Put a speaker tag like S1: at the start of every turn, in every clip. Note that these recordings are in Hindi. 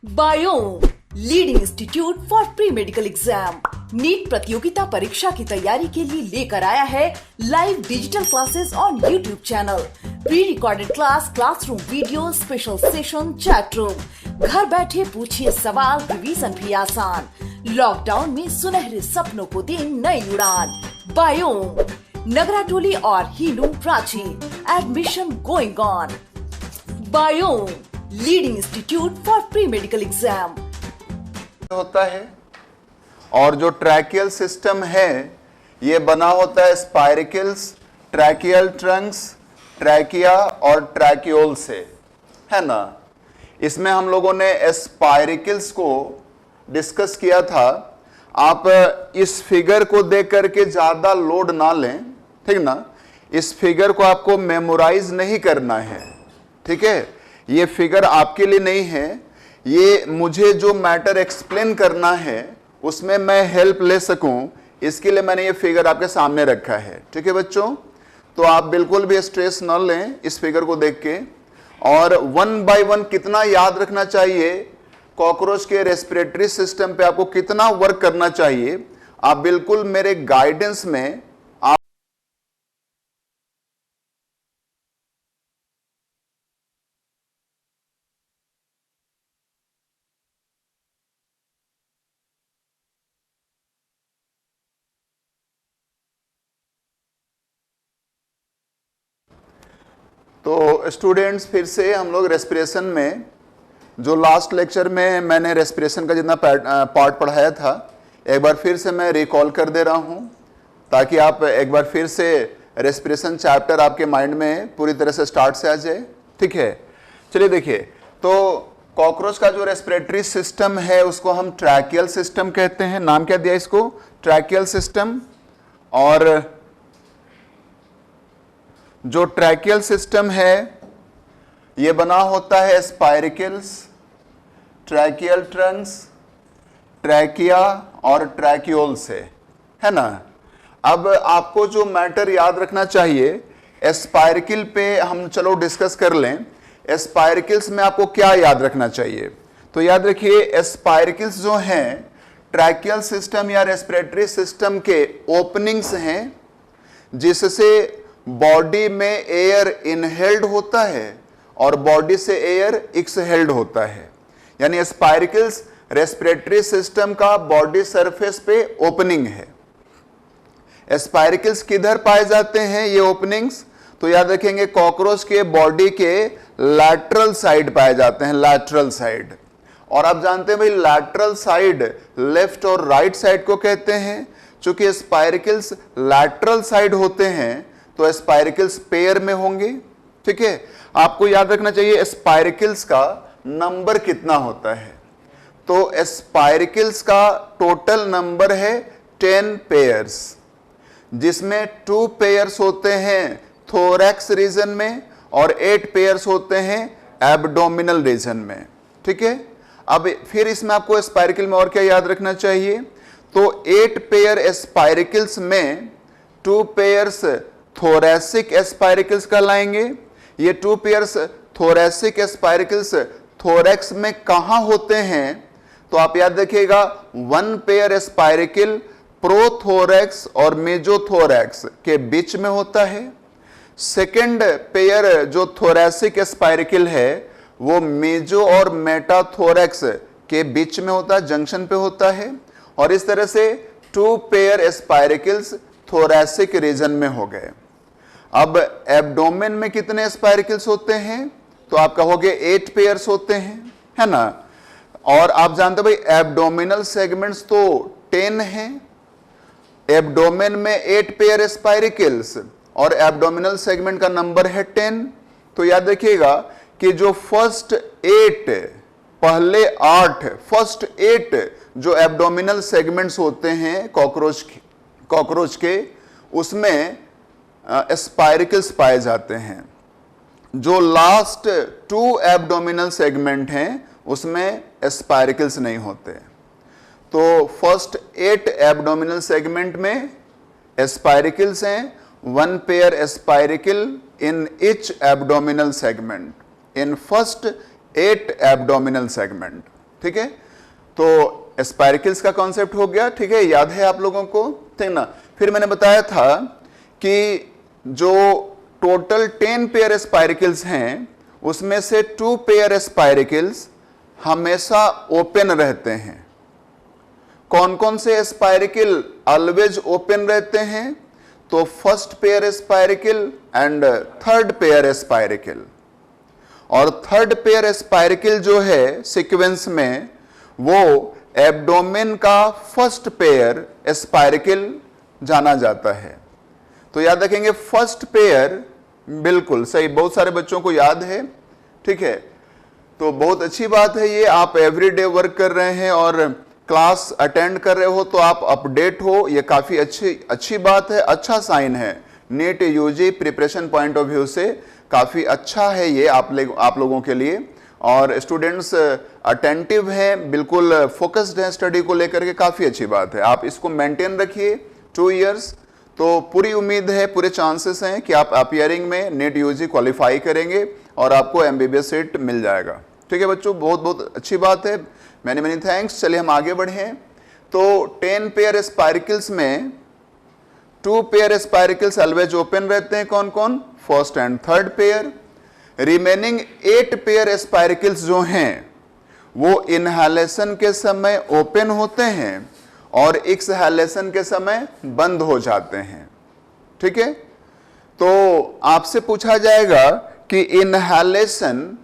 S1: Biome leading institute for pre medical exam NEET प्रतियोगिता परीक्षा की तैयारी के लिए लेकर आया है live digital classes on YouTube channel, pre recorded class, classroom video, special session, chat room. घर बैठे पूछिए सवाल, रिवीजन भी आसान। लॉकडाउन में सुनहरे सपनों को दे नई उड़ान। बायोम नगराटोली और Hilu Ranchi, admission going on. Biome leading institute for pre medical exam
S2: होता है और जो ट्रैकियल सिस्टम है ये बना होता है स्पाइरिकल्स, ट्रैकियल ट्रंक्स, ट्रैकिया और ट्रैक्योल से, है ना। इसमें हम लोगों ने स्पाइरिकल्स को डिस्कस किया था। आप इस फिगर को देख करके ज्यादा लोड ना लें, ठीक ना। इस फिगर को आपको मेमोराइज नहीं करना है, ठीक है। ये फिगर आपके लिए नहीं है, ये मुझे जो मैटर एक्सप्लेन करना है उसमें मैं हेल्प ले सकूं, इसके लिए मैंने ये फिगर आपके सामने रखा है, ठीक है बच्चों। तो आप बिल्कुल भी स्ट्रेस न लें इस फिगर को देख के। और वन बाय वन कितना याद रखना चाहिए, कॉकरोच के रेस्पिरेटरी सिस्टम पे आपको कितना वर्क करना चाहिए, आप बिल्कुल मेरे गाइडेंस में तो स्टूडेंट्स, फिर से हम लोग रेस्पिरेशन में जो लास्ट लेक्चर में मैंने रेस्पिरेशन का जितना पार्ट पढ़ाया था, एक बार फिर से मैं रिकॉल कर दे रहा हूं ताकि आप एक बार फिर से रेस्पिरेशन चैप्टर आपके माइंड में पूरी तरह से स्टार्ट से आ जाए, ठीक है। चलिए देखिए, तो कॉकरोच का जो रेस्पिरेटरी सिस्टम है उसको हम ट्रैकियल सिस्टम कहते हैं। नाम क्या दिया इसको? Tracheal system. और जो ट्रैकियल सिस्टम है ये बना होता है स्पाइरिकल्स, ट्रैकियल ट्रंक्स, ट्रैकिया और ट्रैक्योल से, है ना। अब आपको जो मैटर याद रखना चाहिए, स्पाइरिकल पे हम चलो डिस्कस कर लें। स्पाइरिकल्स में आपको क्या याद रखना चाहिए? तो याद रखिए, स्पाइरिकल्स जो हैं ट्रैकियल सिस्टम या रेस्पिरेटरी सिस्टम के ओपनिंग्स हैं जिससे बॉडी में एयर इनहेल्ड होता है और बॉडी से एयर एक्सहेल्ड होता है। यानी स्पाइरिकल्स रेस्पिरेटरी सिस्टम का बॉडी सरफेस पे ओपनिंग है। स्पाइरिकल्स किधर पाए जाते हैं ये ओपनिंग्स? तो याद रखेंगे, कॉकरोच के बॉडी के लैटरल साइड पाए जाते हैं, लैटरल साइड। और आप जानते हैं भाई, लैटरल साइड लेफ्ट और राइट साइड को कहते हैं। चूंकि स्पाइरिकल्स लैटरल साइड होते हैं तो स्पाइरिकल्स पेयर में होंगे, ठीक है। आपको याद रखना चाहिए स्पाइरिकल्स का नंबर कितना होता है। तो स्पाइरिकल्स का टोटल नंबर है 10 पेयर्स, जिसमें 2 पेयर्स होते हैं थोरैक्स रीजन में और 8 पेयर्स होते हैं एब्डोमिनल रीजन में, ठीक है। अब फिर इसमें आपको स्पाइरिकल में और क्या याद रखना चाहिए? तो 8 पेयर स्पाइरिकल्स में 2 पेयर्स थोरैसिक स्पाइरिकल्स कहलाएंगे। ये 2 पेयर्स थोरैसिक स्पाइरिकल्स थोरैक्स में कहां होते हैं? तो आप याद रखिएगा, 1 पेयर स्पाइरिकल प्रोथोरैक्स और मेजोथोरैक्स के बीच में होता है। सेकंड पेयर जो थोरैसिक स्पाइरिकल है वो मेजो और मेटाथोरैक्स के बीच में होता है, जंक्शन पे होता है। और इस तरह से 2 पेयर स्पाइरिकल्स थोरैसिक रीजन में हो गए। अब एब्डोमेन में कितने स्पाइरिकल्स होते हैं? तो आप कहोगे 8 पेयर्स होते हैं, है ना। और आप जानते हो भाई, एब्डोमिनल सेगमेंट्स तो 10 हैं। एब्डोमेन में 8 पेयर स्पाइरिकल्स और एब्डोमिनल सेगमेंट का नंबर है 10। तो याद रखिएगा कि जो फर्स्ट 8 जो एब्डोमिनल सेगमेंट्स होते हैं कॉकरोच के, उसमें स्पाइरिकल्स पाए जाते हैं। जो लास्ट 2 एब्डोमिनल सेगमेंट हैं उसमें स्पाइरिकल्स नहीं होते। तो फर्स्ट 8 एब्डोमिनल सेगमेंट में स्पाइरिकल्स हैं, 1 pair spiracle in each abdominal segment in first 8 abdominal segment, ठीक है, तो स्पाइरकिल्स का कॉन्सेप्ट हो गया, ठीक है, याद है आप लोगों को, ठीक ना। फिर मैंने बताया था कि जो टोटल 10 पेयर स्पाइरकिल्स हैं उसमें से 2 पेयर स्पाइरकिल्स हमेशा ओपन रहते हैं। कौन कौन से स्पाइरकिल ऑलवेज ओपन रहते हैं? तो first pair spiracle and third pair spiracle. और थर्ड पेयर स्पाइरकिल जो है सीक्वेंस में, वो एब्डोमेन का फर्स्ट पेयर स्पाइरकिल जाना जाता है। तो याद रखेंगे फर्स्ट पेयर, बिल्कुल सही, बहुत सारे बच्चों को याद है, ठीक है, तो बहुत अच्छी बात है ये। आप एवरीडे वर्क कर रहे हैं और क्लास अटेंड कर रहे हो तो आप अपडेट हो, ये काफी अच्छी बात है, अच्छा साइन है। NEET UG preparation point of view से काफी अच्छा है ये आप लोगों के लिए। और स्टूडेंट्स अटेंटिव हैं, बिल्कुल फोकस्ड हैं स्टडी को लेकर के, काफी अच्छी बात है। आप इसको मेंटेन रखिए 2 इयर्स, तो पूरी उम्मीद है, पूरे चांसेस हैं कि आप अपीयरिंग में नीट यूजी क्वालिफाई करेंगे और आपको एमबीबीएस सीट मिल जाएगा। ठीक है बच्चों, बहुत बहुत अच्छी बात है, मैनी मैनी थैंक्स। चलिए हम आगे बढ़ें। तो 10 पेयर स्पाइरकिल्स में 2 पेयर स्पाइरकिल्स ऑलवेज ओपन रहते हैं, कौन कौन? First and third pair. Remaining 8 pair spiracles जो हैं वो इनहेलेशन के समय ओपन होते हैं और एक्सहेलेशन के समय बंद हो जाते हैं। ठीक है, तो आपसे पूछा जाएगा कि इनहेलेशन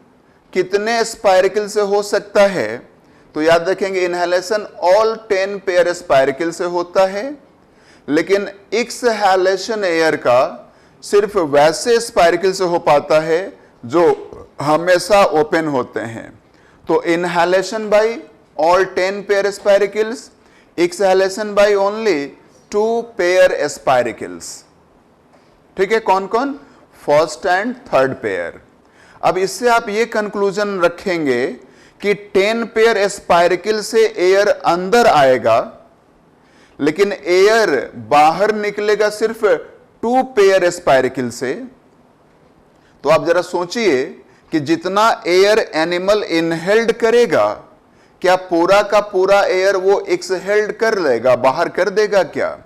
S2: कितने स्पाइरकिल से हो सकता है? तो याद रखेंगे इनहेलेशन ऑल 10 पेयर स्पाइरकिल से होता है, लेकिन एक्सहेलेशन एयर का सिर्फ वैसे स्पाइरकिल से हो पाता है जो हमेशा ओपन होते हैं। तो inhalation by all 10 pair spiracles, exhalation by only 2 pair spiracles. ठीक है, कौन कौन? First and third pair. अब इससे आप ये कंक्लूजन रखेंगे कि 10 पेयर स्पाइरकिल से एयर अंदर आएगा, लेकिन एयर बाहर निकलेगा सिर्फ 2 पेयर स्पाइरकिल से। तो आप जरा सोचिए कि जितना एयर एनिमल इनहेल्ड करेगा, क्या पूरा का पूरा एयर वो एक्सहेल्ड कर लेगा, बाहर कर देगा क्या?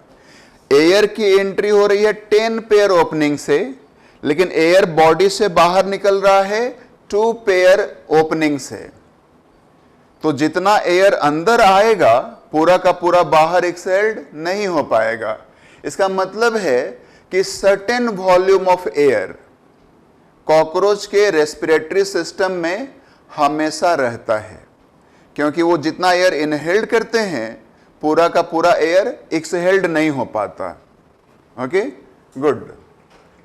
S2: एयर की एंट्री हो रही है 10 पेयर ओपनिंग से, लेकिन एयर बॉडी से बाहर निकल रहा है 2 पेयर ओपनिंग से। तो जितना एयर अंदर आएगा पूरा का पूरा बाहर एक्सहेल्ड नहीं हो पाएगा। इसका मतलब है कि certain volume of air cockroach के रेस्पिरेटरी सिस्टम में हमेशा रहता है, क्योंकि वो जितना एयर इनहेल्ड करते हैं पूरा का पूरा एयर एक्सहेल्ड नहीं हो पाता। Okay, good.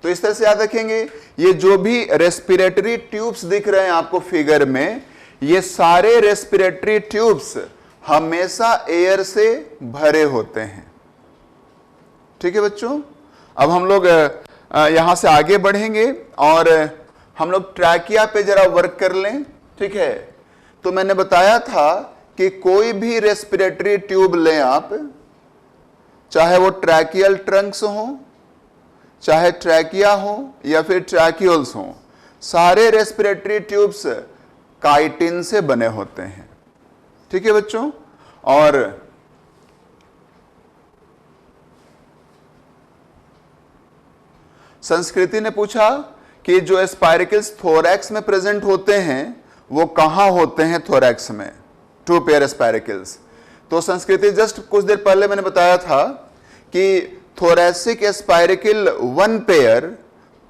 S2: तो इस तरह से याद रखेंगे, ये जो भी रेस्पिरेटरी ट्यूब्स दिख रहे हैं आपको फिगर में, ये सारे रेस्पिरेटरी ट्यूब्स हमेशा एयर से भरे होते हैं। ठीक है बच्चों, अब हम लोग यहां से आगे बढ़ेंगे और हम लोग ट्रैकिया पे जरा वर्क कर लें। ठीक है, तो मैंने बताया था कि कोई भी रेस्पिरेटरी ट्यूब लें आप, चाहे वो ट्रैकियल ट्रंक्स हो, चाहे ट्रैकिया हो या फिर ट्रैक्यूल्स हो, सारे रेस्पिरेटरी ट्यूब्स काइटिन से बने होते हैं। ठीक है बच्चों, और संस्कृति ने पूछा कि जो स्पाइरकिल्स थोरैक्स में प्रेजेंट होते हैं वो कहां होते हैं? थोरैक्स में 2 पेयर स्पाइरकिल्स। तो संस्कृति जस्ट कुछ देर पहले मैंने बताया था कि थोरैसिक स्पाइरकिल 1 पेयर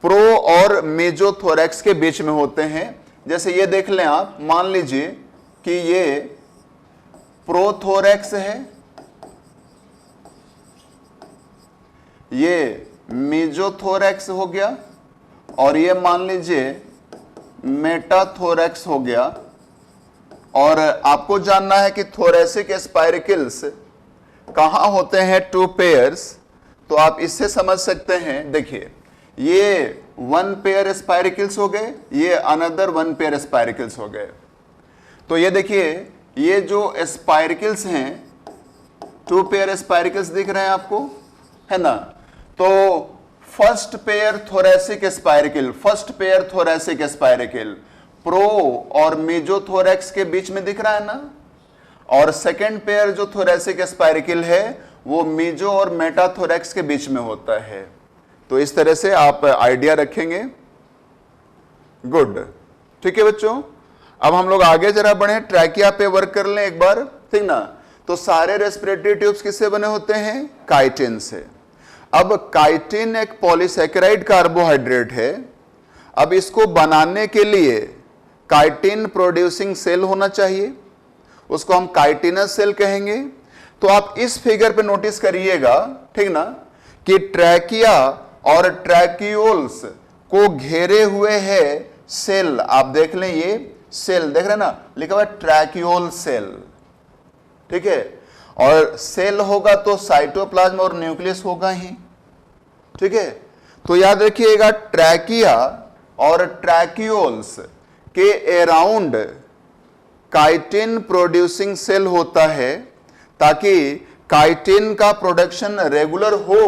S2: प्रो और मेजोथोरैक्स के बीच में होते हैं। जैसे ये देख लें आप, मान लीजिए कि ये प्रोथोरैक्स है, ये मेजोथोरैक्स हो गया, और ये मान लीजिए मेटाथोरैक्स हो गया। और आपको जानना है कि थोरैसिक स्पाइरकिल्स कहां होते हैं 2 पेयर्स, तो आप इससे समझ सकते हैं। देखिए, ये 1 पेयर स्पाइरकिल्स हो गए, ये अनदर 1 पेयर स्पाइरकिल्स हो गए। तो ये देखिए, ये जो स्पाइरकिल्स हैं 2 पेयर स्पाइरकिल्स दिख रहे हैं आपको, है ना? तो first pair thoracic spiracle, first pair thoracic spiracle pro और मेजोथोरैक्स के बीच में दिख रहा है ना, और सेकेंड पेयर जो थोरेसिक स्पाइरिकल है वो मीजो और मेटाथोरेक्स के बीच में होता है। तो इस तरह से आप आइडिया रखेंगे। गुड, ठीक है बच्चों। अब हम लोग आगे जरा बढ़े, ट्रैकिया पे वर्क कर लें एक बार, ठीक ना। तो सारे रेस्पिरेटरी ट्यूब्स किससे बने होते हैं? काइटिन से। अब काइटिन एक पॉलीसेकेराइड कार्बोहाइड्रेट है। अब इसको बनाने के लिए काइटिन प्रोड्यूसिंग सेल होना चाहिए, उसको हम काइटिनस सेल कहेंगे। तो आप इस फिगर पे नोटिस करिएगा, ठीक ना, कि ट्रैकिया और ट्रैक्यूल्स को घेरे हुए है सेल। आप देख लें, ये सेल देख रहे हैं ना, लिखा हुआ है ट्रैक्यूल सेल, ठीक है। और सेल होगा तो साइटोप्लाज्म और न्यूक्लियस होगा ही, ठीक है। तो याद रखिएगा, ट्रैकिया और ट्रैक्यूल्स के अराउंड काइटिन प्रोड्यूसिंग सेल होता है, ताकि काइटिन का प्रोडक्शन रेगुलर हो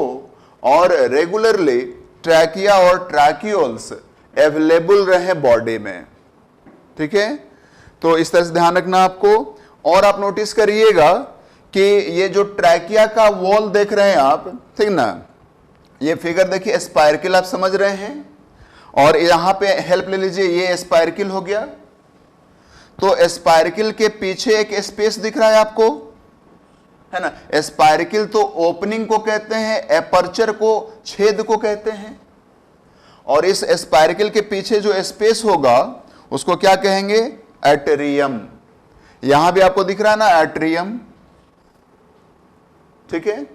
S2: और रेगुलरली ट्रैकिया और ट्रैक्यूल्स अवेलेबल रहे बॉडी में, ठीक है। तो इस तरह से ध्यान रखना आपको। और आप नोटिस करिएगा कि ये जो ट्रैकिया का वॉल देख रहे हैं आप, ठीक ना, ये फिगर देखिए, स्पाइरकिल आप समझ रहे हैं, और यहां पे हेल्प ले लीजिए, ये स्पाइरकिल हो गया। तो स्पाइरकिल के पीछे एक स्पेस दिख रहा है आपको, है ना। स्पाइरकिल तो ओपनिंग को कहते हैं, एपर्चर को छेद को कहते हैं, और इस स्पाइरकिल के पीछे जो स्पेस होगा उसको क्या कहेंगे? एट्रियम। यहां भी आपको दिख रहा है ना, एट्रियम, ठीक है।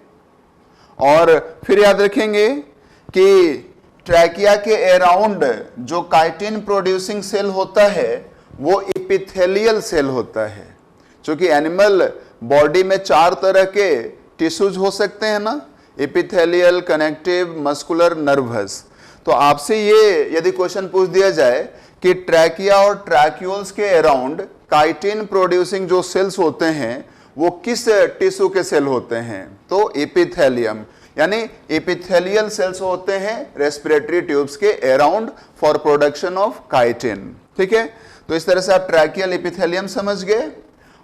S2: और फिर याद रखेंगे कि ट्रैकिया के अराउंड जो काइटिन प्रोड्यूसिंग सेल होता है वो एपिथेलियल सेल होता है। क्योंकि एनिमल बॉडी में 4 तरह के टिश्यूज हो सकते हैं ना, एपिथेलियल, कनेक्टिव, मस्कुलर, नर्वस। तो आपसे ये यदि क्वेश्चन पूछ दिया जाए कि ट्रैकिया और ट्रैक्यूल्स के अराउंड काइटिन प्रोड्यूसिंग जो सेल्स होते हैं वो किस टिश्यू के सेल होते हैं, तो एपिथेलियम, यानी एपिथेलियल सेल्स होते हैं रेस्पिरेटरी ट्यूब्स के around for production of chitin, ठीक है। तो इस तरह से आप ट्रैकियल एपिथेलियम समझ गए,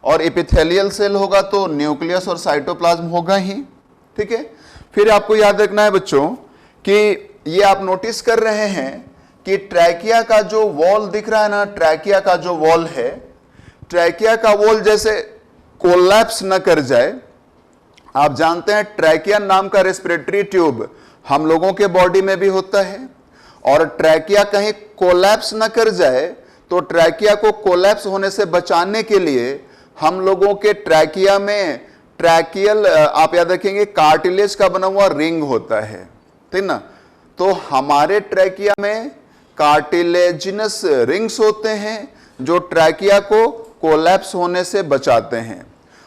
S2: और एपिथेलियल सेल होगा तो न्यूक्लियस और साइटोप्लाज्म होगा ही, ठीक है। फिर आपको याद रखना है बच्चों कि ये आप नोटिस कर रहे हैं कि ट्रैकिया का जो वॉल दिख रहा है ना, ट्रैकिया का जो वॉल है, ट्रैकिया का वॉल जैसे कोलैप्स न कर जाए। आप जानते हैं ट्रैकिया नाम का रेस्पिरेटरी ट्यूब हम लोगों के बॉडी में भी होता है, और ट्रैकिया कहीं कोलैप्स न कर जाए तो ट्रैकिया को कोलैप्स होने से बचाने के लिए हम लोगों के ट्रैकिया में ट्रैकियल, आप याद रखेंगे, कार्टिलेज का बना हुआ रिंग होता है, ठीक ना। तो हमारे ट्रैकिया में कार्टिलेजिनस रिंग्स होते हैं जो ट्रैकिया को कोलैप्स होने से बचाते हैं।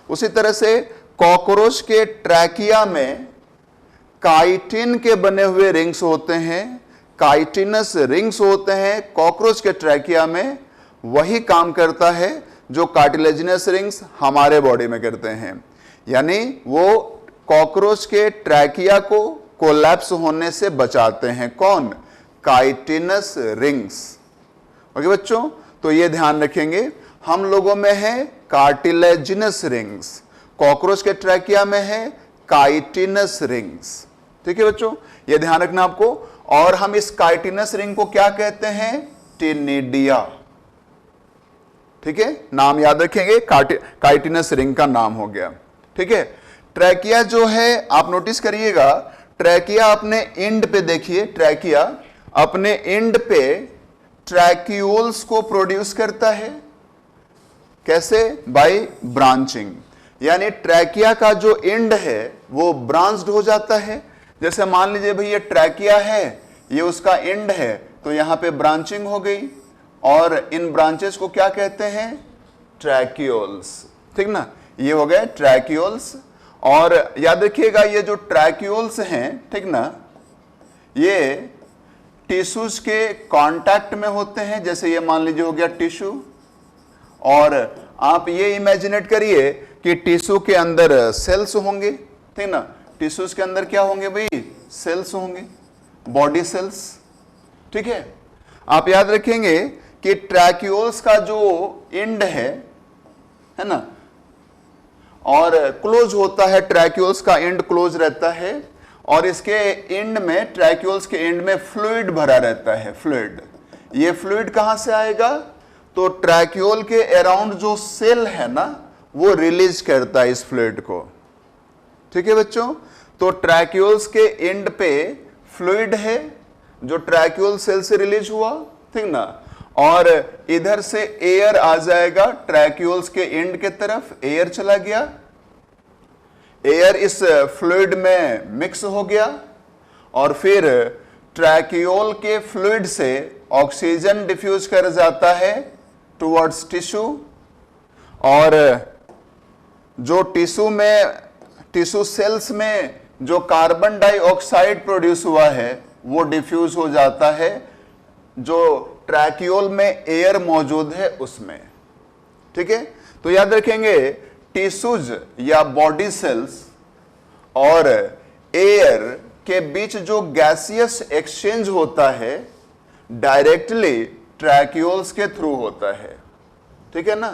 S2: उसी तरह से कॉकरोच के ट्रैकिया में काइटिन के बने हुए रिंग्स होते हैं, काइटिनस रिंग्स होते हैं। कॉकरोच के ट्रैकिया में वही काम करता है जो कार्टिलेजिनस रिंग्स हमारे बॉडी में करते हैं, यानी वो कॉकरोच के ट्रैकिया को कोलैप्स होने से बचाते हैं। कौन? Chitinous rings. ओके बच्चों, तो ये ध्यान रखेंगे, हम लोगों में है कार्टिलेजिनस रिंग्स, कॉकरोच के ट्रैकिया में है काइटिनस रिंग्स, ठीक है बच्चों, ये ध्यान रखना आपको। और हम इस काइटिनस रिंग को क्या कहते हैं? टिनिडिया, ठीक है, नाम याद रखेंगे, काइटिनस रिंग का नाम हो गया, ठीक है। ट्रैकिया जो है आप नोटिस करिएगा, ट्रैकिया अपने एंड पे देखिए, ट्रैकिया अपने एंड पे ट्रैक्यूल्स को प्रोड्यूस करता है। कैसे? बाय ब्रांचिंग, यानी ट्रैकिया का जो एंड है वो ब्रांच्ड हो जाता है। जैसे मान लीजिए भाई ये ट्रैकिया है, ये उसका एंड है, तो यहां पे ब्रांचिंग हो गई, और इन ब्रांचेस को क्या कहते हैं? ट्रैक्यूल्स, ठीक ना, ये हो गए ट्रैक्यूल्स। और याद रखिएगा ये जो ट्रैक्यूल्स हैं, ठीक ना, ये टिश्यूज के कांटेक्ट में होते हैं। जैसे ये मान लीजिए हो गया टिश्यू, और आप ये इमेजिनेट करिए कि टिश्यू के अंदर सेल्स होंगे, ठीक ना, टिश्यूज के अंदर क्या होंगे भाई? सेल्स होंगे, बॉडी सेल्स, ठीक है। आप याद रखेंगे कि ट्रैक्यूल्स का जो एंड है ना, और क्लोज होता है, ट्रैक्यूल्स का एंड क्लोज रहता है और इसके एंड में, ट्रैक्यूल्स के एंड में फ्लूइड भरा रहता है, फ्लूइड। ये फ्लूइड कहां से आएगा? तो ट्रैक्यूल के अराउंड जो सेल है ना, वो रिलीज करता है इस फ्लूइड को। ठीक है बच्चों, तो ट्रैक्यूल्स के एंड पे फ्लूइड है जो ट्रैक्यूल सेल से रिलीज हुआ, ठीक ना, और इधर से एयर आ जाएगा ट्रैक्यूल्स के एंड के तरफ, एयर चला गया, एयर इस फ्लूइड में मिक्स हो गया और फिर ट्रैक्यूल के फ्लूइड से ऑक्सीजन डिफ्यूज कर जाता है टुवर्ड्स टिश्यू, और जो टिश्यू सेल्स में जो कार्बन डाइऑक्साइड प्रोड्यूस हुआ है वो डिफ्यूज हो जाता है जो ट्रैक्यूल में एयर मौजूद है उसमें। ठीक है, तो याद रखेंगे टिश्यूज या बॉडी सेल्स और एयर के बीच जो गैसियस एक्सचेंज होता है डायरेक्टली ट्रैक्यूल्स के थ्रू होता है। ठीक है ना,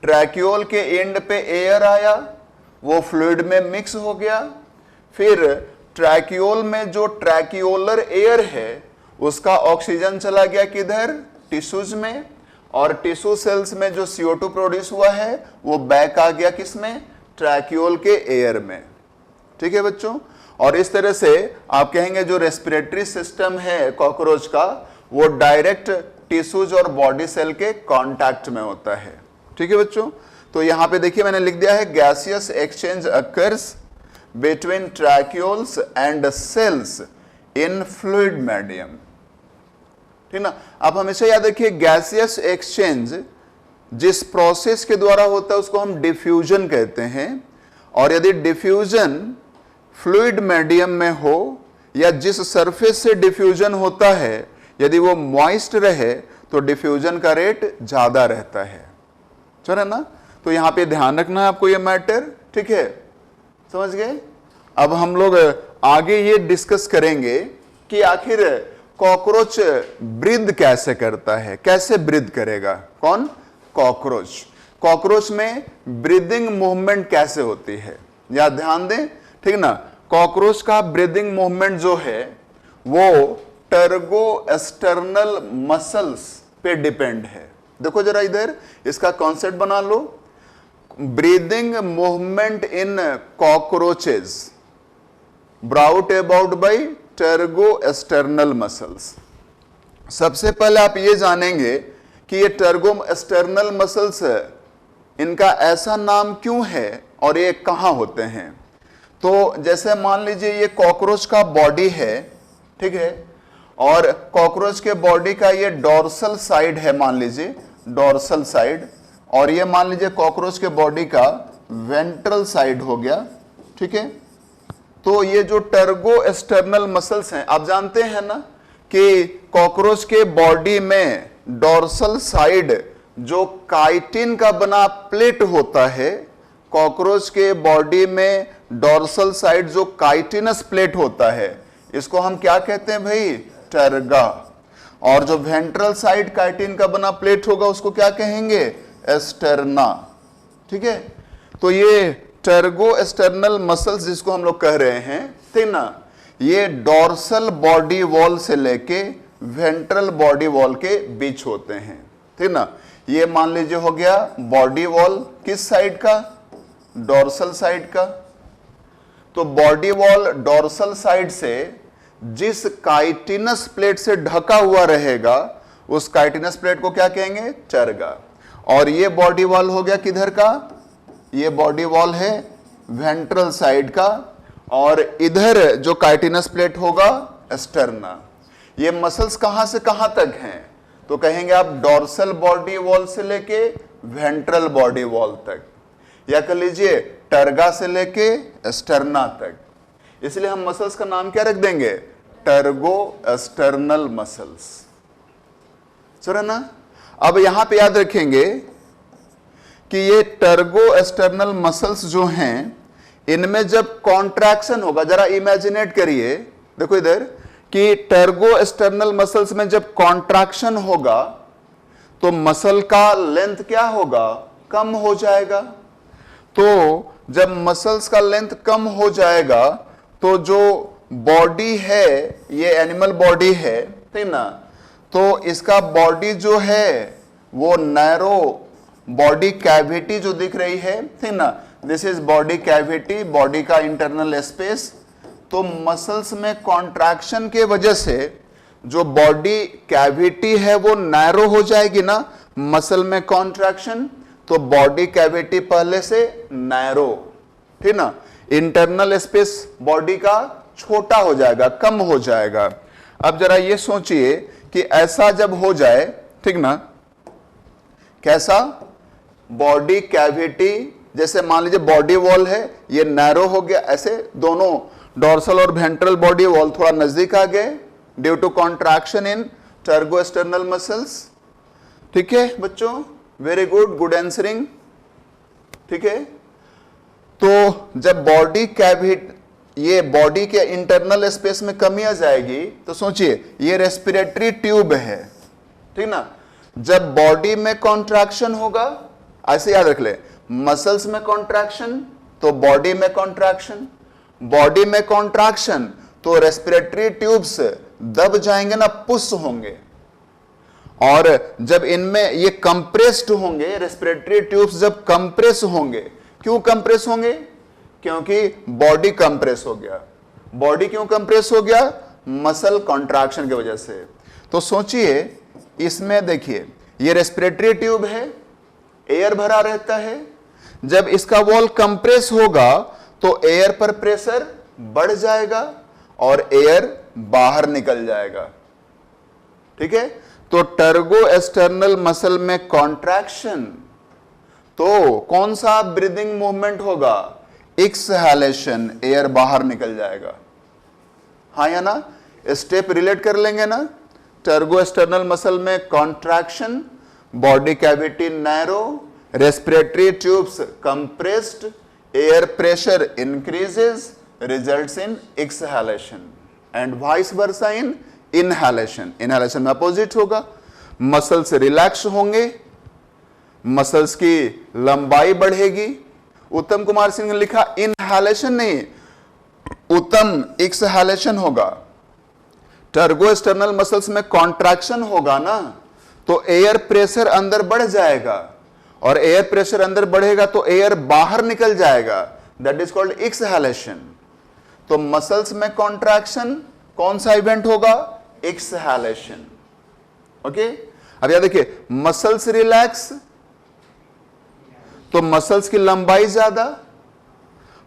S2: ट्रैक्यूल के एंड पे एयर आया, वो फ्लूइड में मिक्स हो गया, फिर ट्रैक्यूल में जो ट्रैक्यूलर एयर है उसका ऑक्सीजन चला गया किधर? टिश्यूज में, और टिश्यू सेल्स में जो CO2 प्रोड्यूस हुआ है वो बैक आ गया किसमें? ट्रैक्यूल के एयर में। ठीक है बच्चों, और इस तरह से आप कहेंगे जो रेस्पिरेटरी सिस्टम है कॉकरोच का वो डायरेक्ट टिश्यूज और बॉडी सेल के कांटेक्ट में होता है। ठीक है बच्चों, तो यहां पे देखिए मैंने लिख दिया है gaseous exchange occurs between tracheoles and cells in fluid medium. ठीक ना, आप हमेशा याद रखिए गैसियस एक्सचेंज जिस प्रोसेस के द्वारा होता है उसको हम डिफ्यूजन कहते हैं, और यदि डिफ्यूजन फ्लूइड मीडियम में हो या जिस सरफेस से डिफ्यूजन होता है यदि वो मॉइस्ट रहे तो डिफ्यूजन का रेट ज्यादा रहता है। चलो ना, तो यहां पे ध्यान रखना है आपको ये मैटर। ठीक है, समझ गए? अब हम लोग आगे ये डिस्कस करेंगे कि आखिर कॉकरोच ब्रीद कैसे करता है, कैसे ब्रीद करेगा। कौन? कॉकरोच। कॉकरोच में ब्रीदिंग मूवमेंट कैसे होती है, या ध्यान दें, ठीक ना। कॉकरोच का ब्रीदिंग मूवमेंट जो है वो टर्गोएस्टर्नल मसल्स पे डिपेंड है। देखो जरा इधर इसका कॉन्सेप्ट बना लो। Breathing movement in cockroaches brought about by tergosternal muscles. सबसे पहले आप ये जानेंगे कि ये टर्गोएस्टर्नल मसल्स इनका ऐसा नाम क्यों है और ये कहां होते हैं। तो जैसे मान लीजिए ये कॉकरोच का बॉडी है, ठीक है, और कॉकरोच के बॉडी का ये डोर्सल साइड है, मान लीजिए डोर्सल साइड, और ये मान लीजिए कॉकरोच के बॉडी का वेंट्रल साइड हो गया। ठीक है, तो ये जो टर्गोएस्टर्नल मसल्स हैं, आप जानते हैं ना कि कॉकरोच के बॉडी में डोर्सल साइड जो काइटिन का बना प्लेट होता है, कॉकरोच के बॉडी में डोर्सल साइड जो काइटिनस प्लेट होता है इसको हम क्या कहते हैं भाई? टर्गा। और जो वेंट्रल साइड काइटिन का बना प्लेट होगा उसको क्या कहेंगे? एस्टर्ना। ठीक है, तो ये टर्गोएस्टर्नल मसल्स जिसको हम लोग कह रहे हैं, ठीक ना, ये डोर्सल बॉडी वॉल से लेके वेंट्रल बॉडी वॉल के बीच होते हैं। ठीक ना, ये मान लीजिए हो गया बॉडी वॉल किस साइड का? डोर्सल साइड का। तो बॉडी वॉल डोर्सल साइड से जिस काइटिनस प्लेट से ढका हुआ रहेगा उस काइटिनस प्लेट को क्या कहेंगे? टर्गा। और ये बॉडी वॉल हो गया किधर का? ये बॉडी वॉल है वेंट्रल साइड का, और इधर जो काइटिनस प्लेट होगा एस्टर्ना। ये मसल्स कहां से कहां तक हैं? तो कहेंगे आप डोर्सल बॉडी वॉल से लेके वेंट्रल बॉडी वॉल तक, या कह लीजिए टर्गा से लेके एस्टर्ना तक। इसलिए हम मसल्स का नाम क्या रख देंगे? टर्गोएस्टर्नल मसल्स। चलो ना, अब यहां पे याद रखेंगे कि ये टर्गोएस्टर्नल मसल्स जो हैं इनमें जब कॉन्ट्रैक्शन होगा, जरा इमेजिनेट करिए, देखो इधर कि टर्गोएस्टर्नल मसल्स में जब कॉन्ट्रैक्शन होगा तो मसल का लेंथ क्या होगा? कम हो जाएगा। तो जब मसल्स का लेंथ कम हो जाएगा तो जो बॉडी है, ये एनिमल बॉडी है, ठीक ना, तो इसका बॉडी जो है वो नैरो बॉडी कैविटी जो दिख रही है, ठीक ना, this is body cavity, body का इंटरनल स्पेस। तो मसल्स में कॉन्ट्रैक्शन के वजह से जो बॉडी कैविटी है वो नैरो हो जाएगी ना, मसल में कॉन्ट्रैक्शन, तो बॉडी कैविटी पहले से नैरो, ठीक ना, इंटरनल स्पेस बॉडी का छोटा हो जाएगा, कम हो जाएगा। अब जरा ये सोचिए कि ऐसा जब हो जाए, ठीक ना, कैसा, बॉडी कैविटी, जैसे मान लीजिए बॉडी वॉल है, ये नैरो हो गया, ऐसे दोनों डोर्सल और वेंट्रल बॉडी वॉल थोड़ा नजदीक आ गए due to contraction in tergo external muscles. ठीक है बच्चों, वेरी गुड, गुड आंसरिंग। ठीक है, तो जब बॉडी कैविटी, ये बॉडी के इंटरनल स्पेस में कमी आ जाएगी, तो सोचिए ये रेस्पिरेटरी ट्यूब है, ठीक ना, जब बॉडी में कॉन्ट्रैक्शन होगा, ऐसे याद रख ले, मसल्स में कॉन्ट्रैक्शन तो बॉडी में कॉन्ट्रैक्शन, बॉडी में कॉन्ट्रैक्शन तो रेस्पिरेटरी ट्यूब्स दब जाएंगे ना, पुश होंगे, और जब इनमें ये कंप्रेस्ड होंगे, रेस्पिरेटरी ट्यूब्स जब कंप्रेस होंगे, क्यों कंप्रेस होंगे, क्योंकि बॉडी कंप्रेस हो गया। बॉडी क्यों कंप्रेस हो गया, मसल कॉन्ट्रैक्शन की वजह से। तो सोचिए इसमें देखिए ये रेस्पिरेटरी ट्यूब है, एयर भरा रहता है, जब इसका वॉल कंप्रेस होगा तो एयर पर प्रेशर बढ़ जाएगा और एयर बाहर निकल जाएगा। ठीक है, तो टर्गो एक्सटर्नल मसल में कॉन्ट्रैक्शन, तो कौन सा ब्रीदिंग मूवमेंट होगा, एक्सहेलेशन, एयर बाहर निकल जाएगा। हाँ या ना, स्टेप रिलेट कर लेंगे ना, टर्गो एक्सटर्नल मसल में contraction, body cavity narrow, respiratory tubes compressed, air pressure increases, results in exhalation, and vice versa in inhalation. Inhalation में अपोजिट होगा, मसल्स रिलैक्स होंगे, मसल्स की लंबाई बढ़ेगी। उत्तम कुमार सिंह ने लिखा इनहेलेशन नहीं, उत्तम एक्सहेलेशन होगा। टर्गो एक्सटर्नल मसल्स में कॉन्ट्रैक्शन होगा ना, तो एयर प्रेशर अंदर बढ़ जाएगा, और एयर प्रेशर अंदर बढ़ेगा तो एयर बाहर निकल जाएगा, दैट इज कॉल्ड एक्सहेलेशन। तो मसल्स में कॉन्ट्रैक्शन कौन सा इवेंट होगा, एक्सहेलेशन। ओके, अब यहां देखिए मसल्स रिलैक्स तो मसल्स की लंबाई ज्यादा,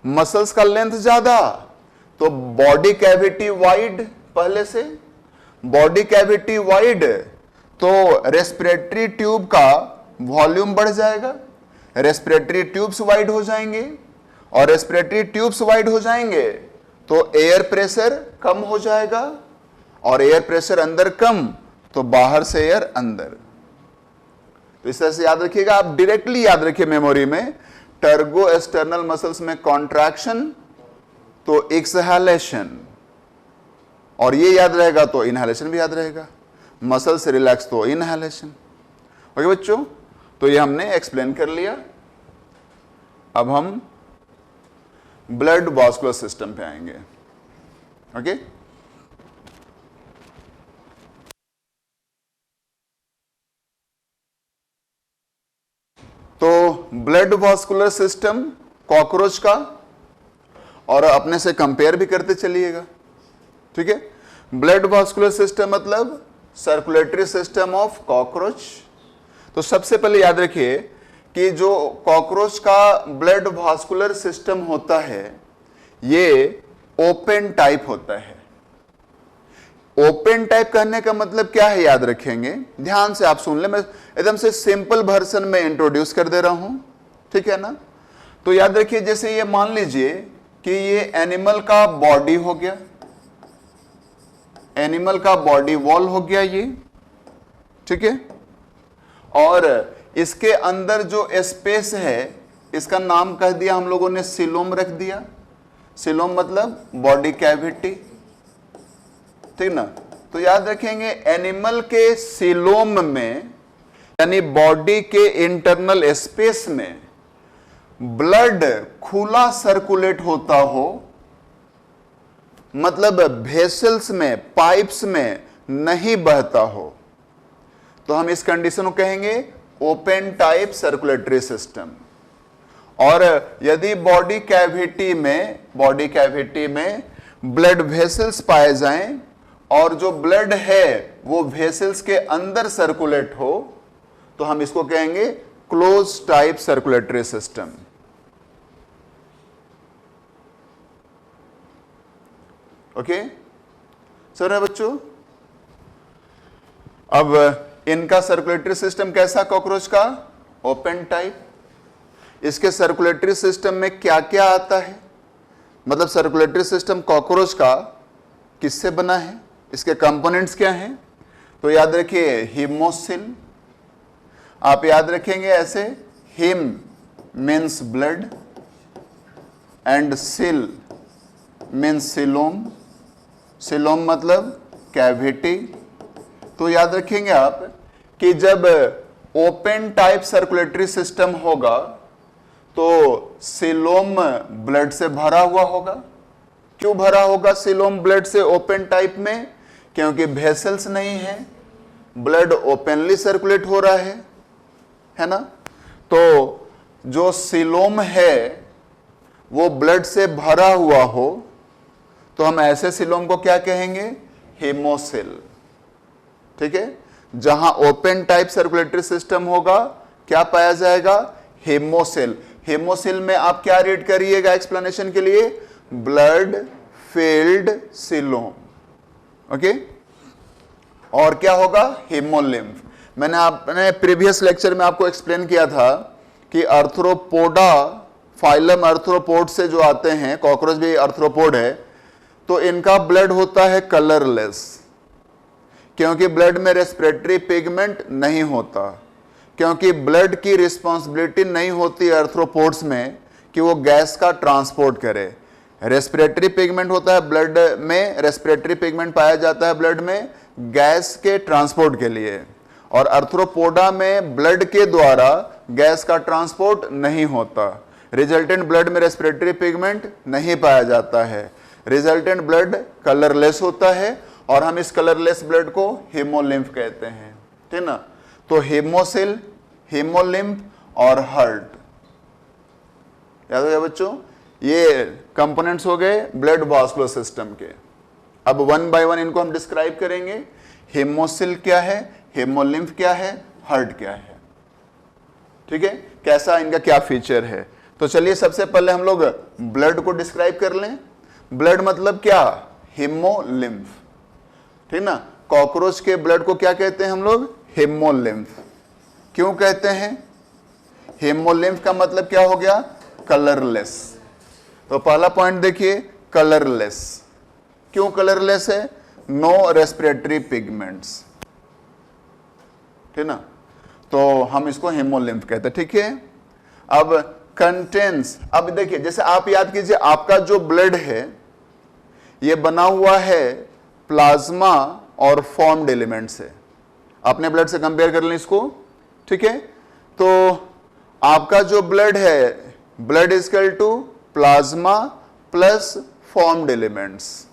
S2: मसल्स का लेंथ ज्यादा, तो बॉडी कैविटी वाइड, पहले से बॉडी कैविटी वाइड, तो रेस्पिरेटरी ट्यूब का वॉल्यूम बढ़ जाएगा, रेस्पिरेटरी ट्यूब्स वाइड हो जाएंगे, और रेस्पिरेटरी ट्यूब्स वाइड हो जाएंगे तो एयर प्रेशर कम हो जाएगा, और एयर प्रेशर अंदर कम तो बाहर से एयर अंदर। तो इस तरह से याद रखिएगा, आप डायरेक्टली याद रखिए मेमोरी में, टर्गो एक्सटर्नल मसल्स में कॉन्ट्रैक्शन तो एक्सहेलेशन, और ये याद रहेगा तो इनहेलेशन भी याद रहेगा, मसल्स रिलैक्स तो इनहेलेशन। ओके बच्चों, तो ये हमने एक्सप्लेन कर लिया। अब हम ब्लड वास्कुलर सिस्टम पे आएंगे। ओके, तो ब्लड वास्कुलर सिस्टम कॉकरोच का, और अपने से कंपेयर भी करते चलिएगा। ठीक है, ब्लड वास्कुलर सिस्टम मतलब सर्कुलेटरी सिस्टम ऑफ कॉकरोच। तो सबसे पहले याद रखिए कि जो कॉकरोच का ब्लड वास्कुलर सिस्टम होता है ये ओपन टाइप होता है। ओपन टाइप कहने का मतलब क्या है, याद रखेंगे, ध्यान से आप सुन ले, मैं एकदम से सिंपल वर्जन में इंट्रोड्यूस कर दे रहा हूं, ठीक है ना। तो याद रखिए, जैसे ये मान लीजिए कि ये एनिमल का बॉडी हो गया, एनिमल का बॉडी वॉल हो गया ये, ठीक है, और इसके अंदर जो स्पेस है इसका नाम कह दिया हम लोगों ने, सिलोम रख दिया। सिलोम मतलब बॉडी कैविटी, ठीक ना। तो याद रखेंगे एनिमल के सिलोम में, यानी बॉडी के इंटरनल स्पेस में ब्लड खुला सर्कुलेट होता हो, मतलब वेसल्स में, पाइप्स में नहीं बहता हो, तो हम इस कंडीशन को कहेंगे ओपन टाइप सर्कुलेटरी सिस्टम। और यदि बॉडी कैविटी में ब्लड वेसल्स पाए जाएं और जो ब्लड है वो वेसल्स के अंदर सर्कुलेट हो, तो हम इसको कहेंगे close type circulatory system. Okay sir है बच्चों। अब इनका सर्कुलेटरी सिस्टम कैसा, कॉकरोच का ओपन टाइप। इसके सर्कुलेटरी सिस्टम में क्या क्या आता है, मतलब सर्कुलेटरी सिस्टम कॉकरोच का किससे बना है, इसके कंपोनेंट्स क्या हैं। तो याद रखिए हीमोसिल, आप याद रखेंगे ऐसे, हिम मीन्स ब्लड एंड सिल मीन्स सिलोम, सिलोम मतलब कैविटी। तो याद रखेंगे आप कि जब ओपन टाइप सर्कुलेटरी सिस्टम होगा तो सिलोम ब्लड से भरा हुआ होगा। क्यों भरा होगा सिलोम ब्लड से ओपन टाइप में, क्योंकि वेसल्स नहीं है, ब्लड ओपनली सर्कुलेट हो रहा है ना। तो जो सिलोम है वो ब्लड से भरा हुआ हो तो हम ऐसे सिलोम को क्या कहेंगे, हीमोसिल। ठीक है, जहां ओपन टाइप सर्कुलेटरी सिस्टम होगा क्या पाया जाएगा, हीमोसिल। हीमोसिल में आप क्या रीड करिएगा एक्सप्लेनेशन के लिए, ब्लड फील्ड सिलोम। ओके, और क्या होगा, हीमोलिम्फ। मैंने आपने प्रीवियस लेक्चर में आपको एक्सप्लेन किया था कि आर्थ्रोपोडा, फाइलम आर्थ्रोपोड से जो आते हैं, कॉकरोच भी आर्थ्रोपोड है, तो इनका ब्लड होता है कलरलेस, क्योंकि ब्लड में रेस्पिरेटरी पिगमेंट नहीं होता, क्योंकि ब्लड की रिस्पॉन्सिबिलिटी नहीं होती आर्थ्रोपोड्स में कि वो गैस का ट्रांसपोर्ट करे। रेस्पिरेटरी पिगमेंट होता है ब्लड में, रेस्पिरेटरी पिगमेंट पाया जाता है ब्लड में गैस के ट्रांसपोर्ट के लिए, और आर्थ्रोपोडा में ब्लड के द्वारा गैस का ट्रांसपोर्ट नहीं होता। रिजल्टेंट ब्लड में रेस्पिरेटरी पिगमेंट नहीं पाया जाता है, रिजल्टेंट ब्लड कलरलेस होता है, और हम इस कलरलेस ब्लड को हीमोलिम्फ कहते हैं। ठीक ना, तो हीमोसिल, हीमोलिम्फ और हार्ट, याद हो गया बच्चों, ये कंपोनेंट्स हो गए ब्लड वास्कुलर सिस्टम के। अब वन बाय वन इनको हम डिस्क्राइब करेंगे। हीमोसिल क्या है, हीमोलिम्फ क्या है, हार्ट क्या है। ठीक है, कैसा इनका क्या फीचर है। तो चलिए सबसे पहले हम लोग ब्लड को डिस्क्राइब कर लें। ब्लड मतलब क्या, हीमोलिम्फ। ठीक ना, कॉकरोच के ब्लड को क्या कहते हैं हम लोग, हीमोलिम्फ। क्यों कहते हैं, हीमोलिम्फ का मतलब क्या हो गया, कलरलेस। तो पहला पॉइंट देखिए, कलरलेस। क्यों कलरलेस है, नो रेस्पिरेटरी पिगमेंट्स। ठीक ना, तो हम इसको हीमोलिम्फ कहते हैं। ठीक है, अब कंटेंस, अब देखिए जैसे आप याद कीजिए आपका जो ब्लड है ये बना हुआ है प्लाज्मा और फॉर्म्ड एलिमेंट से। अपने ब्लड से कंपेयर कर लें इसको। ठीक है, तो आपका जो ब्लड है, blood is equal to plasma plus formed elements.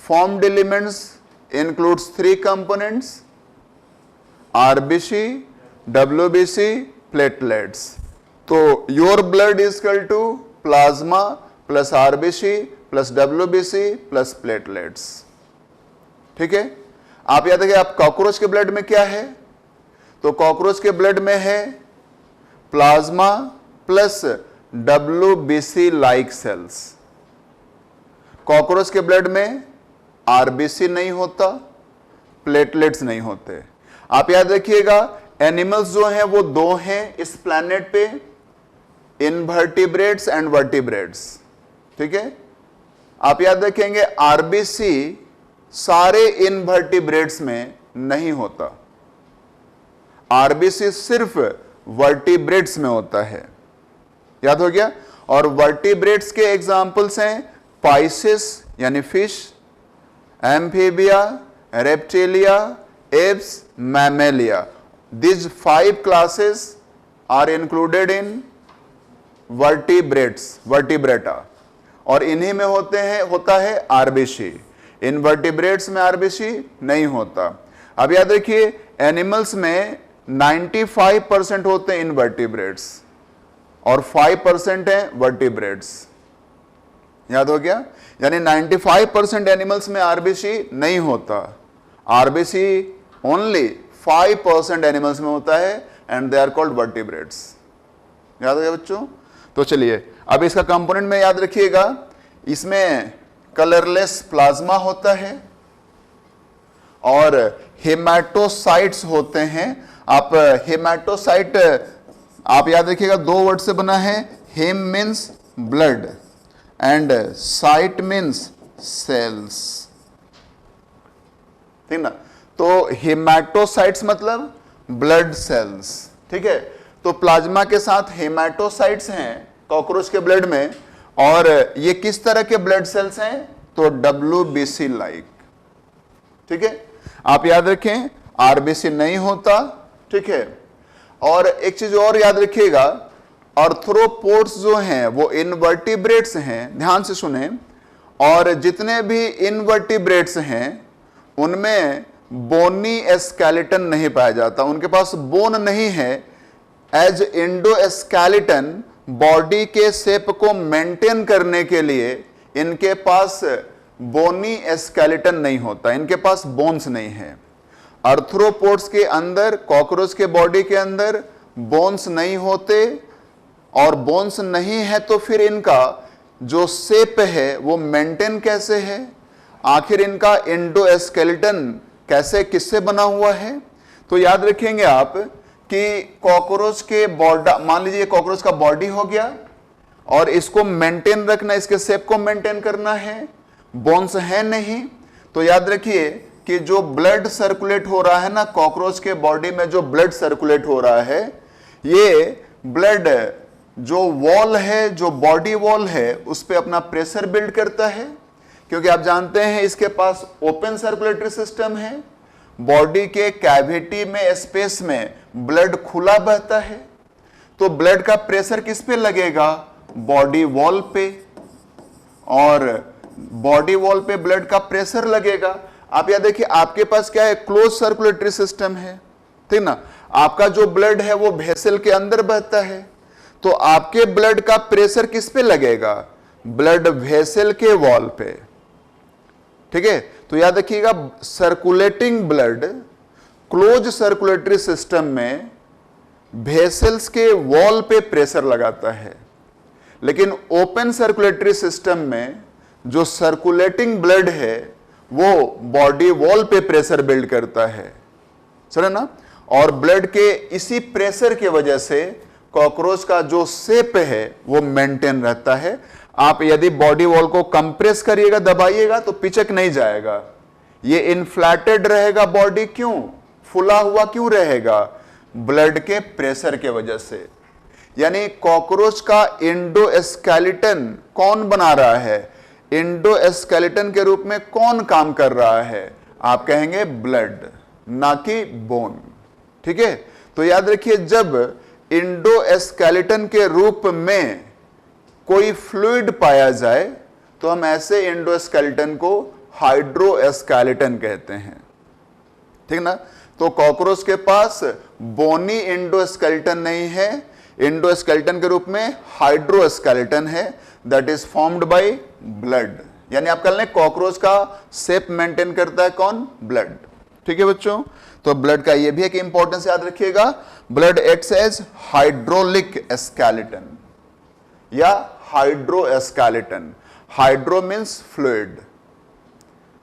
S2: Formed elements includes 3 components, RBC, WBC, platelets. तो your blood is equal to plasma plus RBC plus WBC plus platelets. ठीक है, आप याद रखिए आप कॉकरोच के ब्लड में क्या है, तो कॉकरोच के ब्लड में है plasma plus WBC like cells. Cockroach के ब्लड में आरबीसी नहीं होता, प्लेटलेट्स नहीं होते। आप याद रखिएगा एनिमल्स जो हैं वो 2 हैं इस प्लैनेट पे, इनवर्टिब्रेट्स एंड वर्टिब्रेट्स। ठीक है, आप याद रखेंगे आरबीसी सारे इनवर्टिब्रेट्स में नहीं होता, आरबीसी सिर्फ वर्टिब्रेट्स में होता है। याद हो गया। और वर्टिब्रेट्स के एग्जाम्पल्स हैं पाइसिस यानी fish, amphibia, reptilia, apps, Mammalia. These 5 classes are included in vertebrata, और इन्हीं में होता है आरबीसी। इनवर्टिब्रेट्स में आरबीसी नहीं होता। अब याद रखिए, एनिमल्स में 95% होते हैं इनवर्टिब्रेट्स और 5% है वर्टिब्रेट्स। याद हो गया? यानी 95% एनिमल्स में आरबीसी नहीं होता, आरबीसी ओनली 5% एनिमल्स में होता है, and they are called vertebrates. याद हो गया बच्चों? तो चलिए अब इसका कंपोनेंट में याद रखिएगा, इसमें कलरलेस प्लाज्मा होता है और हेमाटोसाइट्स होते हैं। आप हेमाटोसाइट आप याद रखिएगा, दो वर्ड से बना है। Haem means blood and cyte means cells, ठीक ना? तो हेमाटोसाइट्स मतलब ब्लड सेल्स, ठीक है? तो प्लाज्मा के साथ हेमाटोसाइट्स हैं कॉकरोच के ब्लड में, और ये किस तरह के ब्लड सेल्स हैं? तो WBC लाइक, ठीक है? आप याद रखें, आरबीसी नहीं होता, ठीक है? और एक चीज और याद रखिएगा, आर्थ्रोपोड्स जो हैं वो इनवर्टिब्रेट्स हैं, ध्यान से सुने, और जितने भी इनवर्टिब्रेट्स हैं उनमें बोनी स्केलेटन नहीं पाया जाता, उनके पास बोन नहीं है। एज इंडोस्केलेटन बॉडी के शेप को मेंटेन करने के लिए इनके पास बोनी स्केलेटन नहीं होता, इनके पास बोन्स नहीं है। आर्थ्रोपोड्स के अंदर, कॉकरोच के बॉडी के अंदर बोन्स नहीं होते, और बोन्स नहीं है तो फिर इनका जो शेप है वो मेंटेन कैसे है? आखिर इनका इंडोस्केलेटन कैसे, किससे बना हुआ है? तो याद रखेंगे आप कि कॉकरोच के बॉडी, मान लीजिए कॉकरोच का बॉडी हो गया और इसको मेंटेन रखना, इसके शेप को मेंटेन करना है, बोन्स है नहीं, तो याद रखिए कि जो ब्लड सर्कुलेट हो रहा है ना कॉकरोच के बॉडी में, जो ब्लड सर्कुलेट हो रहा है, ये ब्लड जो वॉल है, जो बॉडी वॉल है, उस पे अपना प्रेशर बिल्ड करता है, क्योंकि आप जानते हैं इसके पास ओपन सर्कुलेटरी सिस्टम है। बॉडी के कैविटी में, स्पेस में ब्लड खुला बहता है, तो ब्लड का प्रेशर किस पे लगेगा? बॉडी वॉल पे, और बॉडी वॉल पे ब्लड का प्रेशर लगेगा। आप याद देखिए, आपके पास क्या है? क्लोज सर्कुलेटरी सिस्टम है, ठीक ना? आपका जो ब्लड है वो वेसल के अंदर बहता है, तो आपके ब्लड का प्रेशर किस पे लगेगा? ब्लड वेसल के वॉल पे, ठीक है? तो याद रखिएगा, circulating blood close circulatory system में वेसल्स के वॉल पे प्रेशर लगाता है, लेकिन ओपन सर्कुलेटरी सिस्टम में जो सर्कुलेटिंग ब्लड है वो बॉडी वॉल पे प्रेशर बिल्ड करता है, चले ना? और ब्लड के इसी प्रेशर की वजह से कॉकरोच का जो शेप है वो मेंटेन रहता है। आप यदि बॉडी वॉल को कंप्रेस करिएगा, दबाइएगा, तो पिचक नहीं जाएगा, ये इन्फ्लेटेड रहेगा। बॉडी क्यों फुला हुआ क्यों रहेगा? ब्लड के प्रेशर के वजह से। यानी कॉकरोच का इंडोस्केलेटन कौन बना रहा है? इंडोस्केलेटन के रूप में कौन काम कर रहा है? आप कहेंगे ब्लड, ना कि बोन, ठीक है? तो याद रखिए, जब इंडोस्केलेटन के रूप में कोई फ्लूइड पाया जाए तो हम ऐसे इंडोस्केलेटन को हाइड्रोस्केलेटन कहते हैं, ठीक ना? तो कॉकरोच के पास बोनी इंडोस्केलेटन नहीं है, इंडोस्केलेटन के रूप में हाइड्रोस्केलेटन है, that is formed by blood. यानी आप कह लें कॉकरोच का शेप मेंटेन करता है कौन? ब्लड, ठीक है बच्चों? तो ब्लड का ये भी एक इंपॉर्टेंस याद रखिएगा, blood acts as hydraulic skeleton या hydroskeleton. Hydro means fluid,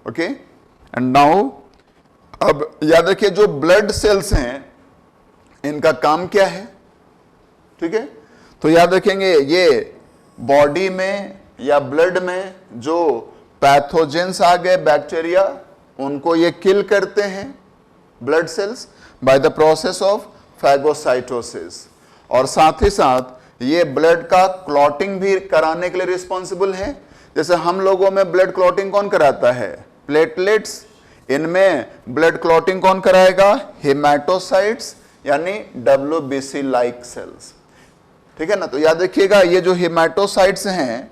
S2: okay? And now अब याद रखिए, जो ब्लड सेल्स हैं इनका काम क्या है, ठीक है? तो याद रखेंगे, ये बॉडी में या ब्लड में जो पैथोजेंस आ गए, बैक्टीरिया, उनको ये किल करते हैं blood cells by the process of phagocytosis, और साथ ही साथ ये ब्लड का क्लॉटिंग भी कराने के लिए रिस्पॉन्सिबल है। जैसे हम लोगों में ब्लड क्लॉटिंग कौन कराता है? प्लेटलेट्स। इनमें ब्लड क्लॉटिंग कौन कराएगा? हेमाटोसाइट्स, यानी WBC लाइक सेल्स, ठीक है ना। तो याद रखिएगा ये जो हेमाटोसाइट्स हैं,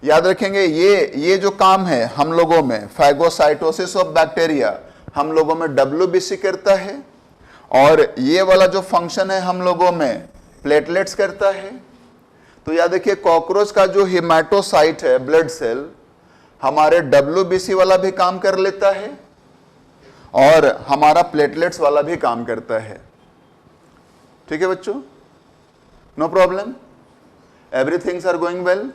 S2: याद रखेंगे ये जो काम है हम लोगों में, फैगोसाइटोसिस ऑफ बैक्टीरिया हम लोगों में WBC करता है, और ये वाला जो फंक्शन है हम लोगों में प्लेटलेट्स करता है। तो याद रखिए कॉकरोच का जो हेमाटोसाइट है ब्लड सेल हमारे WBC वाला भी काम कर लेता है और हमारा प्लेटलेट्स वाला भी काम करता है। ठीक है बच्चों, no problem, everything's are going well.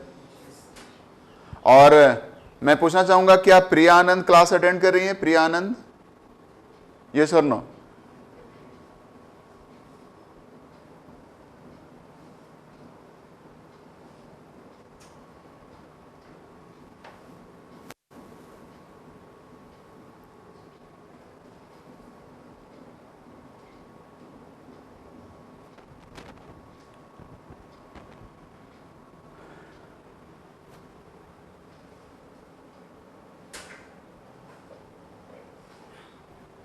S2: और मैं पूछना चाहूंगा क्या प्रिया आनंद क्लास अटेंड कर रही हैं? प्रिया आनंद, यस और नो?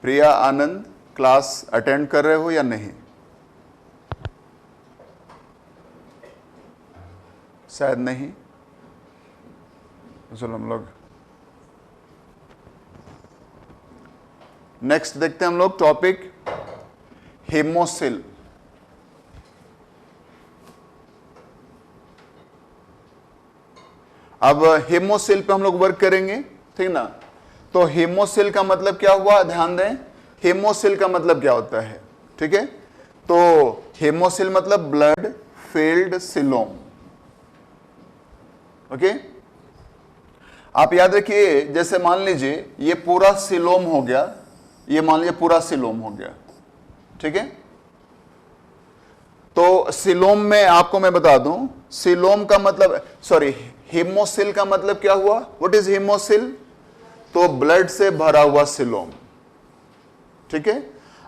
S2: प्रिया आनंद क्लास अटेंड कर रहे हो या नहीं? शायद नहीं। चलो हम लोग नेक्स्ट देखते हैं हम लोग टॉपिक हेमोसिल। अब हेमोसिल पे हम लोग वर्क करेंगे, ठीक ना। तो हेमोसिल का मतलब क्या हुआ, ध्यान दें, हेमोसिल का मतलब क्या होता है, ठीक है। तो हेमोसिल मतलब ब्लड फील्ड सिलोम, ओके। आप याद रखिए, जैसे मान लीजिए ये पूरा सिलोम हो गया, ये मान लीजिए पूरा सिलोम हो गया, ठीक है। तो सिलोम में आपको मैं बता दूं, सिलोम का मतलब, सॉरी, हेमोसिल का मतलब क्या हुआ, व्हाट इज हेमोसिल? तो ब्लड से भरा हुआ सिलोम, ठीक है।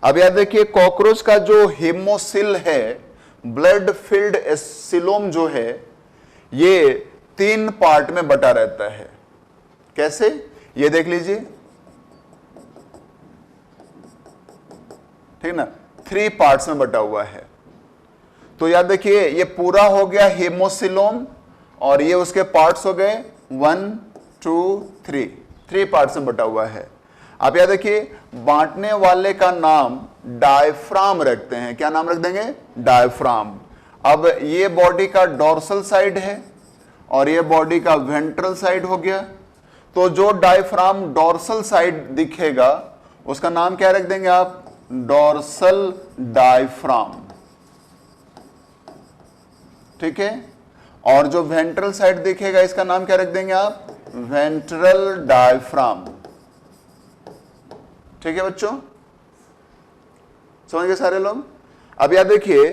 S2: अब याद देखिए कॉकरोच का जो हेमोसिल है, ब्लड फील्ड सिलोम जो है, ये 3 पार्ट में बटा रहता है। कैसे, ये देख लीजिए, ठीक ना, 3 पार्ट्स में बटा हुआ है। तो याद देखिए ये पूरा हो गया हेमोसिलोम और ये उसके पार्ट्स हो गए 1 2 3 पार्ट्स में बटा हुआ है। आप याद देखिए बांटने वाले का नाम डायफ्राम रखते हैं। क्या नाम रख देंगे? डायफ्राम। अब ये बॉडी का डोर्सल साइड है और ये बॉडी का वेंट्रल साइड हो गया। तो जो डायफ्राम डोर्सल साइड दिखेगा उसका नाम क्या रख देंगे आप? डोर्सल डायफ्राम, ठीक है। और जो वेंट्रल साइड दिखेगा इसका नाम क्या रख देंगे आप? वेंट्रल डायफ्राम, ठीक है बच्चों, समझ गए सारे लोग? अब याद देखिए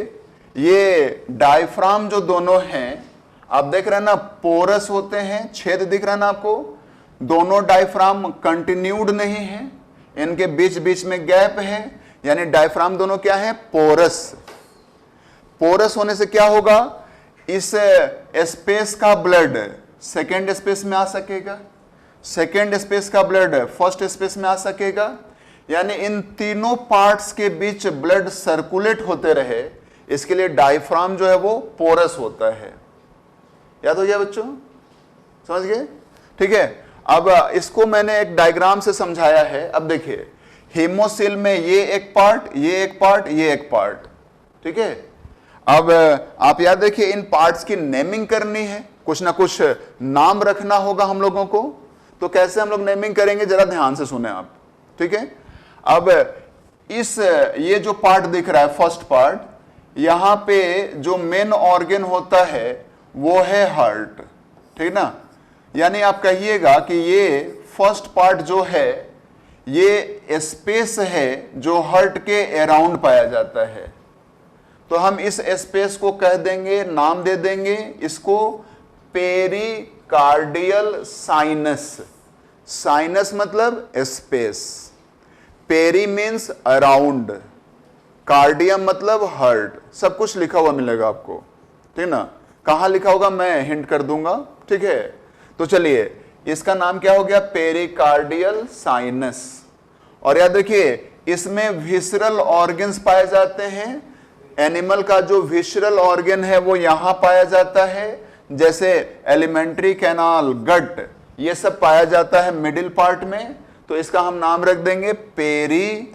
S2: ये डायफ्राम जो दोनों हैं, आप देख रहे हैं ना, पोरस होते हैं, छेद दिख रहा है ना आपको। दोनों डायफ्राम कंटिन्यूड नहीं है, इनके बीच बीच में गैप है, यानी डायफ्राम दोनों क्या है? पोरस। पोरस होने से क्या होगा? इस स्पेस का ब्लड सेकेंड स्पेस में आ सकेगा, सेकेंड स्पेस का ब्लड फर्स्ट स्पेस में आ सकेगा, यानी इन तीनों पार्ट्स के बीच ब्लड सर्कुलेट होते रहे, इसके लिए डायफ्राम जो है वो पोरस होता है। याद हो गया बच्चों? समझ गए? ठीक है। अब इसको मैंने एक डायग्राम से समझाया है। अब देखिए हेमोसिल में ये एक पार्ट, ये एक पार्ट, ये एक पार्ट, ठीक है। अब आप याद देखिए इन पार्ट्स की नेमिंग करनी है, कुछ ना कुछ नाम रखना होगा हम लोगों को। तो कैसे हम लोग नेमिंग करेंगे, जरा ध्यान से सुने आप, ठीक है। अब ये जो पार्ट दिख रहा है फर्स्ट पार्ट, यहां पे जो मेन ऑर्गन होता है वो है हार्ट, ठीक ना। यानी आप कहिएगा कि ये फर्स्ट पार्ट जो है ये स्पेस है जो हार्ट के अराउंड पाया जाता है। तो हम इस स्पेस को कह देंगे, नाम दे देंगे इसको पेरिकार्डियल साइनस। साइनस मतलब space, peri means around, cardium मतलब हार्ट, सब कुछ लिखा हुआ मिलेगा आपको, ठीक ना। कहां लिखा होगा मैं हिंट कर दूंगा, ठीक है। तो चलिए इसका नाम क्या हो गया? Pericardial sinus. और याद रखिए इसमें विसरल ऑर्गन्स पाए जाते हैं एनिमल का जो विशरल ऑर्गन है वो यहां पाया जाता है, जैसे एलिमेंट्री कैनाल, गट, ये सब पाया जाता है मिडिल पार्ट में, तो इसका हम नाम रख देंगे पेरीविशरल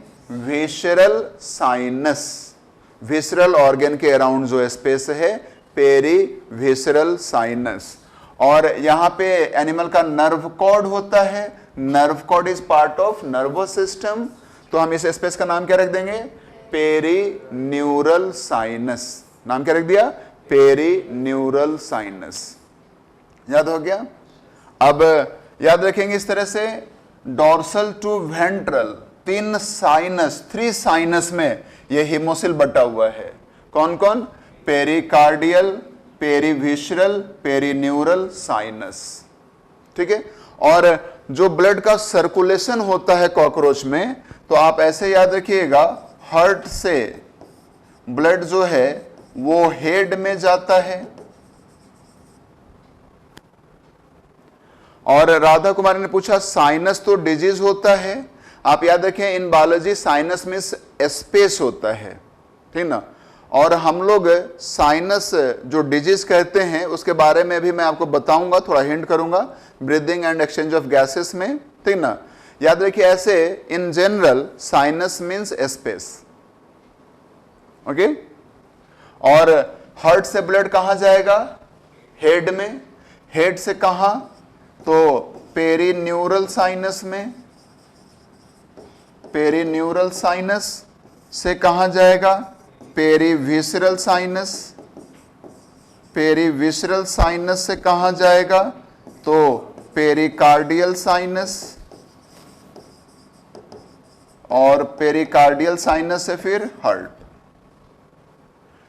S2: साइनस। विशरल ऑर्गन के अराउंड जो स्पेस है पेरीविशरल साइनस। और यहां पे एनिमल का नर्व कॉर्ड होता है, nerve cord is part of nervous system, तो हम इस स्पेस का नाम क्या रख देंगे, पेरीन्यूरल साइनस। नाम क्या रख दिया, पेरीन्यूरल साइनस। याद हो गया। अब याद रखेंगे इस तरह से, डॉर्सल टू वेंट्रल, 3 साइनस में यह हिमोसिल बटा हुआ है। कौन कौन, पेरिकार्डियल, पेरीविशरल, पेरीन्यूरल साइनस। ठीक है। और जो ब्लड का सर्कुलेशन होता है कॉकरोच में, तो आप ऐसे याद रखिएगा, हार्ट से ब्लड जो है वो हेड में जाता है। और राधा कुमारी ने पूछा साइनस तो डिजीज होता है, आप याद रखें इन बायोलॉजी साइनस में स्पेस होता है, ठीक ना। और हम लोग साइनस जो डिजीज कहते हैं उसके बारे में भी मैं आपको बताऊंगा, थोड़ा हिंट करूंगा breathing and exchange of gases में, ठीक ना। याद रखिए ऐसे in general sinus means space, okay. और हार्ट से ब्लड कहां जाएगा, हेड में, हेड से कहां, तो पेरीन्यूरल साइनस में, पेरीन्यूरल साइनस से कहां जाएगा, पेरीविशरल साइनस, पेरीविशरल साइनस से कहां जाएगा, तो पेरिकार्डियल साइनस, और पेरिकार्डियल साइनस से फिर हार्ट।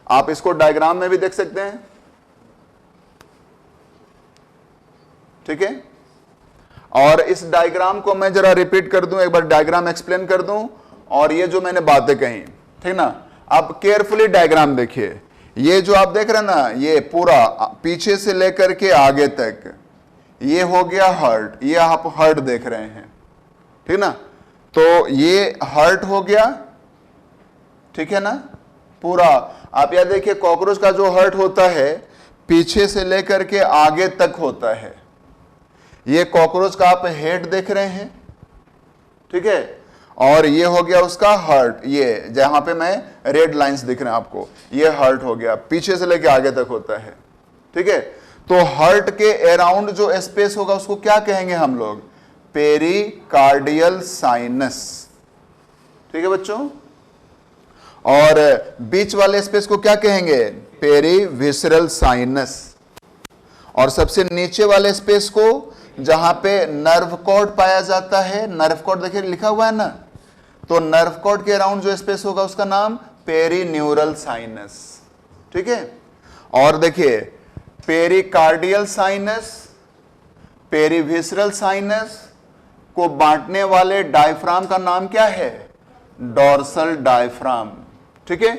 S2: आप इसको डायग्राम में भी देख सकते हैं, ठीक है। और इस डायग्राम को मैं जरा रिपीट कर दूं, एक बार डायग्राम एक्सप्लेन कर दूं, और ये जो मैंने बातें कही, ठीक ना। अब केयरफुली डायग्राम देखिए, ये जो आप देख रहे हैं ना, ये पूरा पीछे से लेकर के आगे तक, ये हो गया हार्ट, ये आप हार्ट देख रहे हैं, ठीक ना। तो ये हार्ट हो गया, ठीक है ना। पूरा आप यह देखिए, कॉकरोच का जो हार्ट होता है पीछे से लेकर के आगे तक होता है। ये कॉकरोच का आप हेड देख रहे हैं, ठीक है। और ये हो गया उसका हार्ट, ये जहां पे मैं रेड लाइंस दिख रहे हैं आपको, ये हार्ट हो गया, पीछे से लेकर आगे तक होता है, ठीक है। तो हार्ट के अराउंड जो स्पेस होगा उसको क्या कहेंगे हम लोग, पेरिकार्डियल साइनस, ठीक है बच्चों। और बीच वाले स्पेस को क्या कहेंगे, पेरीविशरल साइनस। और सबसे नीचे वाले स्पेस को, जहां पे नर्व कॉर्ड पाया जाता है, नर्व कॉर्ड देखिए लिखा हुआ है ना, तो नर्व कॉर्ड के अराउंड जो स्पेस होगा उसका नाम पेरीन्यूरल साइनस, ठीक है। और देखिए पेरिकार्डियल साइनस, पेरीविशरल साइनस को बांटने वाले डायफ्राम का नाम क्या है, डॉर्सल डायफ्राम, ठीक है।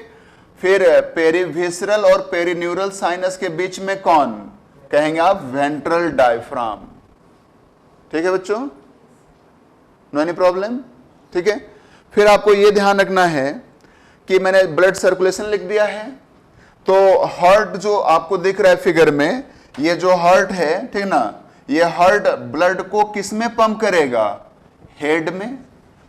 S2: फिर पेरीविशरल और पेरीन्यूरल साइनस के बीच में कौन कहेंगे आप, वेंट्रल डायफ्राम, ठीक है बच्चों, नो एनी प्रॉब्लम, ठीक है। फिर आपको यह ध्यान रखना है कि मैंने ब्लड सर्कुलेशन लिख दिया है, तो हार्ट जो आपको दिख रहा है फिगर में, ये जो हार्ट है, ठीक ना, ये हार्ट ब्लड को किस में पंप करेगा, हेड में,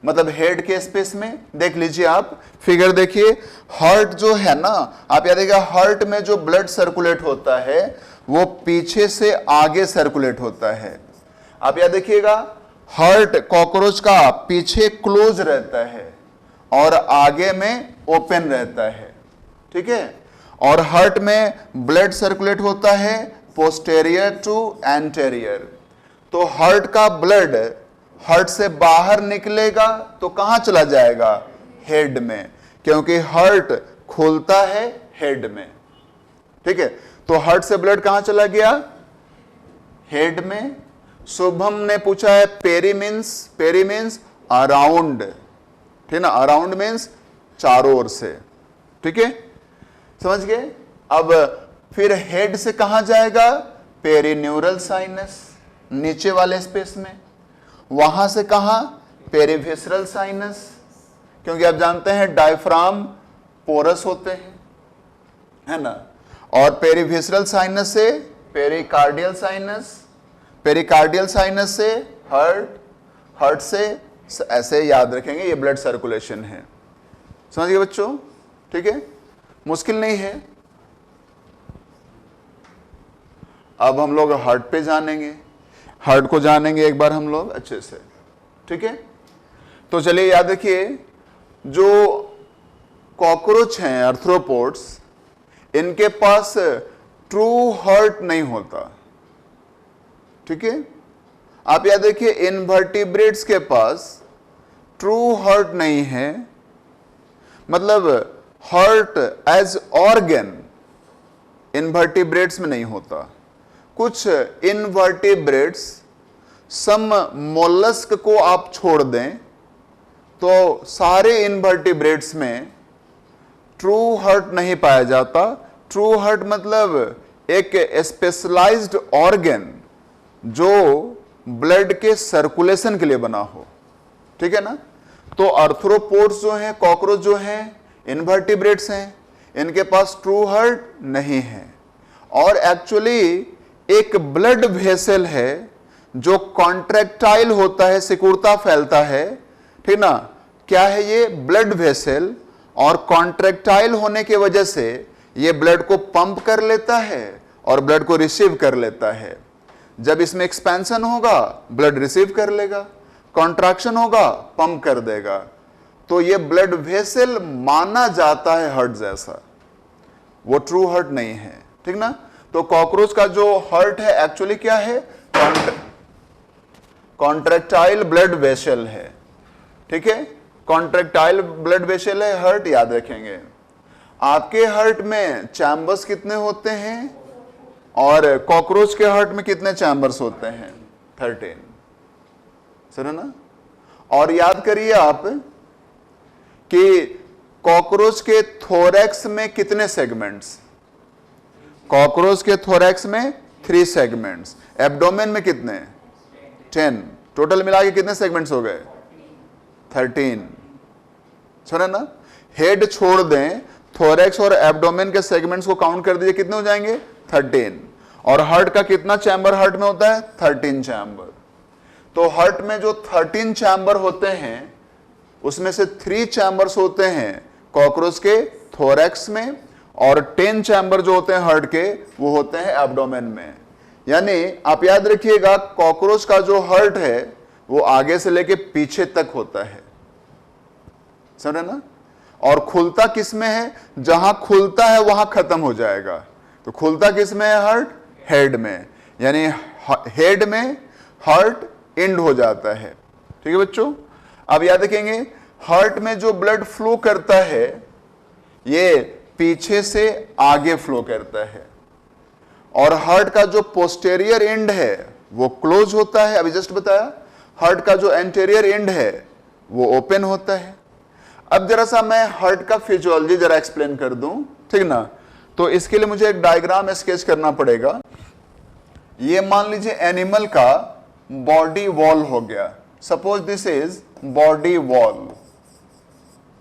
S2: मतलब हेड के स्पेस में। देख लीजिए आप फिगर देखिए, हार्ट जो है ना, आप याद रखिएगा हार्ट में जो ब्लड सर्कुलेट होता है वो पीछे से आगे सर्कुलेट होता है। आप याद देखिएगा हार्ट कॉकरोच का पीछे क्लोज रहता है और आगे में ओपन रहता है, ठीक है। और हार्ट में ब्लड सर्कुलेट होता है पोस्टेरियर टू एंटेरियर। तो हार्ट का ब्लड हार्ट से बाहर निकलेगा तो कहां चला जाएगा, हेड में, क्योंकि हार्ट खुलता है हेड में, ठीक है। तो हार्ट से ब्लड कहां चला गया, हेड में। शुभम ने पूछा है पेरी मीन्स अराउंड, ठीक ना, अराउंड मीन्स चारों ओर से, ठीक है, समझ गए। अब फिर हेड से कहां जाएगा, पेरीन्यूरल साइनस, नीचे वाले स्पेस में। वहां से कहां, पेरीविशरल साइनस, क्योंकि आप जानते हैं डायफ्राम पोरस होते हैं, है ना। और पेरीविसरल साइनस से पेरिकार्डियल साइनस, पेरिकार्डियल साइनस से हार्ट, हार्ट से, ऐसे याद रखेंगे ये ब्लड सर्कुलेशन है। समझ गए बच्चों? ठीक है, मुश्किल नहीं है। अब हम लोग हार्ट पे जानेंगे, हार्ट को जानेंगे एक बार हम लोग अच्छे से। ठीक है, तो चलिए याद रखिए, जो कॉकरोच हैं आर्थ्रोपोड्स, इनके पास ट्रू हार्ट नहीं होता। ठीक है, आप याद रखिए इनवर्टिब्रेट्स के पास ट्रू हार्ट नहीं है, मतलब हार्ट एज ऑर्गन इनवर्टिब्रेट्स में नहीं होता। कुछ इनवर्टिब्रेट्स, सम मोलस्क को आप छोड़ दें तो सारे इनवर्टिब्रेट्स में ट्रू हार्ट नहीं पाया जाता। ट्रू हार्ट मतलब एक स्पेशलाइज्ड ऑर्गन जो ब्लड के सर्कुलेशन के लिए बना हो। ठीक है ना। तो आर्थ्रोपोड्स जो हैं, कॉकरोच जो हैं, इनवर्टिब्रेट्स हैं, इनके पास ट्रू हार्ट नहीं है। और एक्चुअली एक ब्लड वेसल है जो कॉन्ट्रैक्टाइल होता है, सिकुड़ता फैलता है। ठीक ना। क्या है ये? Blood vessel. और कॉन्ट्रैक्टाइल होने की वजह से ये ब्लड को पंप कर लेता है और ब्लड को रिसीव कर लेता है। जब इसमें एक्सपेंशन होगा ब्लड रिसीव कर लेगा, कॉन्ट्रैक्शन होगा पंप कर देगा। तो ये ब्लड वेसल माना जाता है हार्ट जैसा, वो ट्रू हार्ट नहीं है। ठीक ना। तो कॉकरोच का जो हार्ट है एक्चुअली क्या है? कॉन्ट्रैक्टाइल ब्लड वेसल है। ठीक है, कॉन्ट्रैक्टाइल ब्लड वेसल है हार्ट, याद रखेंगे। आपके हार्ट में चैम्बर्स कितने होते हैं और कॉकरोच के हार्ट में कितने चैम्बर्स होते हैं? 13। सुना ना। और याद करिए आप कि कॉकरोच के थोरैक्स में कितने सेगमेंट्स? कॉकरोच के थोरैक्स में 3 सेगमेंट्स। एब्डोमेन में कितने? 10। टोटल मिला के कितने सेगमेंट्स हो गए? 13। सुना ना। हेड छोड़ दें, थोरैक्स और एब्डोमेन के सेगमेंट्स को काउंट कर दीजिए, कितने हो जाएंगे? 13। और हार्ट का कितना चैम्बर हार्ट में होता है? 13 चैम्बर। तो हार्ट में जो 13 चैम्बर होते हैं उसमें से 3 चैम्बर्स होते हैं कॉकरोच के थोरैक्स में, और 10 चैम्बर जो होते हैं हार्ट के वो होते हैं एब्डोमेन में। यानी आप याद रखिएगा कॉकरोच का जो हार्ट है वो आगे से लेके पीछे तक होता है। समझे ना। और खुलता किस में है? जहां खुलता है वहां खत्म हो जाएगा। तो खुलता किस में है? हार्ट हेड में, यानी हेड में हार्ट एंड हो जाता है। ठीक है बच्चों। अब याद रखेंगे हार्ट में जो ब्लड फ्लो करता है ये पीछे से आगे फ्लो करता है, और हार्ट का जो पोस्टेरियर एंड है वो क्लोज होता है। अभी जस्ट बताया। हार्ट का जो एंटीरियर एंड है वो ओपन होता है। अब जरा सा मैं हार्ट का फिजियोलॉजी जरा एक्सप्लेन कर दूं, ठीक ना। तो इसके लिए मुझे एक डायग्राम स्केच करना पड़ेगा। ये मान लीजिए एनिमल का बॉडी वॉल हो गया। Suppose this is body wall,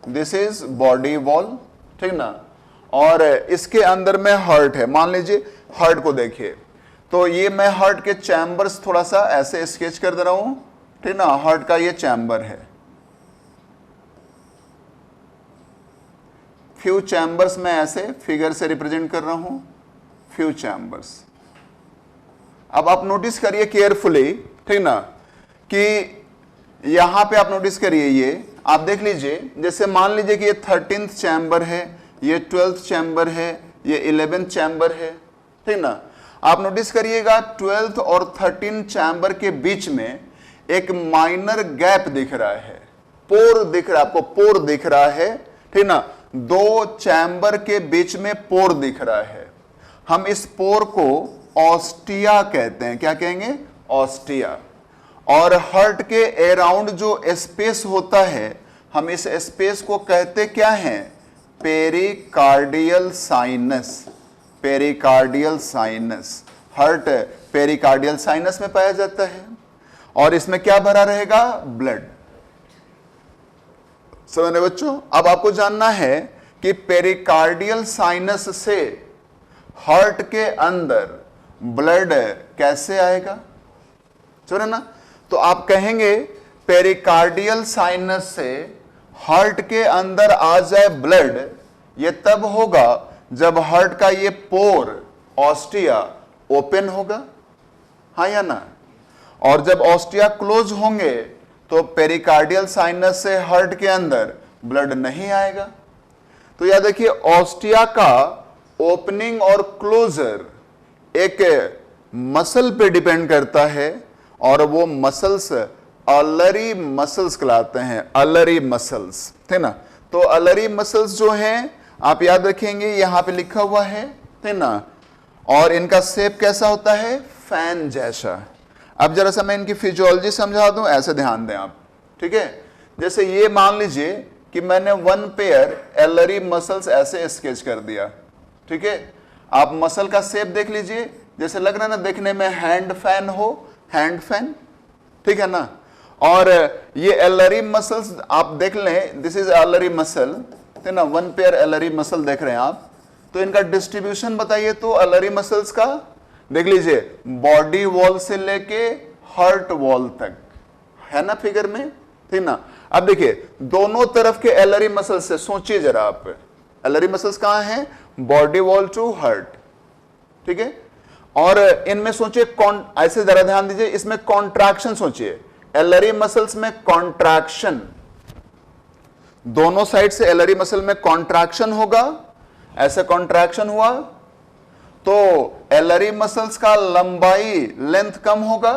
S2: this is body wall, ठीक ना। और इसके अंदर में हार्ट है। मान लीजिए हार्ट को देखिए, तो ये मैं हार्ट के चैम्बर्स थोड़ा सा ऐसे स्केच कर दे रहा हूं, ठीक ना। हार्ट का ये चैम्बर है, फ्यू चैम्बर्स में ऐसे फिगर से रिप्रेजेंट कर रहा हूं, फ्यू चैम्बर्स। अब आप नोटिस करिए केयरफुली, ठीक ना, कि यहां पे आप नोटिस करिए, ये आप देख लीजिए। जैसे मान लीजिए कि ये 13th चैम्बर है, ये 12th चैम्बर है, ये 11th चैम्बर है, ठीक ना। आप नोटिस करिएगा 12th और 13th चैम्बर के बीच में एक माइनर गैप दिख रहा है, पोर दिख रहा है, आपको पोर दिख रहा है, ठीक ना। 2 चैम्बर के बीच में पोर दिख रहा है। हम इस पोर को ऑस्टिया कहते हैं। क्या कहेंगे? ऑस्टिया। और हार्ट के अराउंड जो स्पेस होता है, हम इस स्पेस को कहते क्या हैं? Pericardial sinus. Pericardial sinus. Heart pericardial sinus में पाया जाता है, और इसमें क्या भरा रहेगा? ब्लड। समझे बच्चों। अब आपको जानना है कि पेरिकार्डियल साइनस से हार्ट के अंदर ब्लड कैसे आएगा, सुना ना। तो आप कहेंगे पेरिकार्डियल साइनस से हार्ट के अंदर आ जाए ब्लड, ये तब होगा जब हार्ट का ये पोर ऑस्टिया ओपन होगा, हाँ या ना। और जब ऑस्टिया क्लोज होंगे तो पेरिकार्डियल साइनस से हार्ट के अंदर ब्लड नहीं आएगा। तो याद देखिए, ऑस्टिया का ओपनिंग और क्लोजर एक मसल पे डिपेंड करता है, और वो मसल्स अल्लरी मसल्स कहलाते हैं, अल्लरी मसल्स, थे ना। तो अल्लरी मसल्स जो हैं आप याद रखेंगे, यहां पे लिखा हुआ है, थे ना। और इनका शेप कैसा होता है, फैन जैसा। अब जरा सा मैं इनकी फिजियोलॉजी समझा दूं, ऐसे ध्यान दें आप, ठीक है। जैसे ये मान लीजिए कि मैंने वन पेयर एलरी मसल्स ऐसे स्केच कर दिया, ठीक है। आप मसल का शेप देख लीजिए, जैसे लग रहा है ना देखने में हैंड फैन हो, हैंड फैन, ठीक है ना। और ये एलरी मसल्स आप देख लें, दिस इज एलरी मसल, है ना, वन पेयर एलरी मसल देख रहे हैं आप। तो इनका डिस्ट्रीब्यूशन बताइए तो एलरी मसल्स का देख लीजिए, बॉडी वॉल से लेके हार्ट वॉल तक है ना फिगर में, ठीक ना। अब देखिए दोनों तरफ के एलरी मसल्स से सोचिए जरा आप, एलरी मसल्स कहां हैं, बॉडी वॉल टू हार्ट, ठीक है। और इनमें सोचिए ऐसे जरा ध्यान दीजिए, इसमें कॉन्ट्रैक्शन सोचिए, एलरी मसल्स में कॉन्ट्रैक्शन, दोनों साइड से एलरी मसल में कॉन्ट्रैक्शन होगा, ऐसे कॉन्ट्रैक्शन हुआ तो एलरी मसल्स का लंबाई लेंथ कम होगा,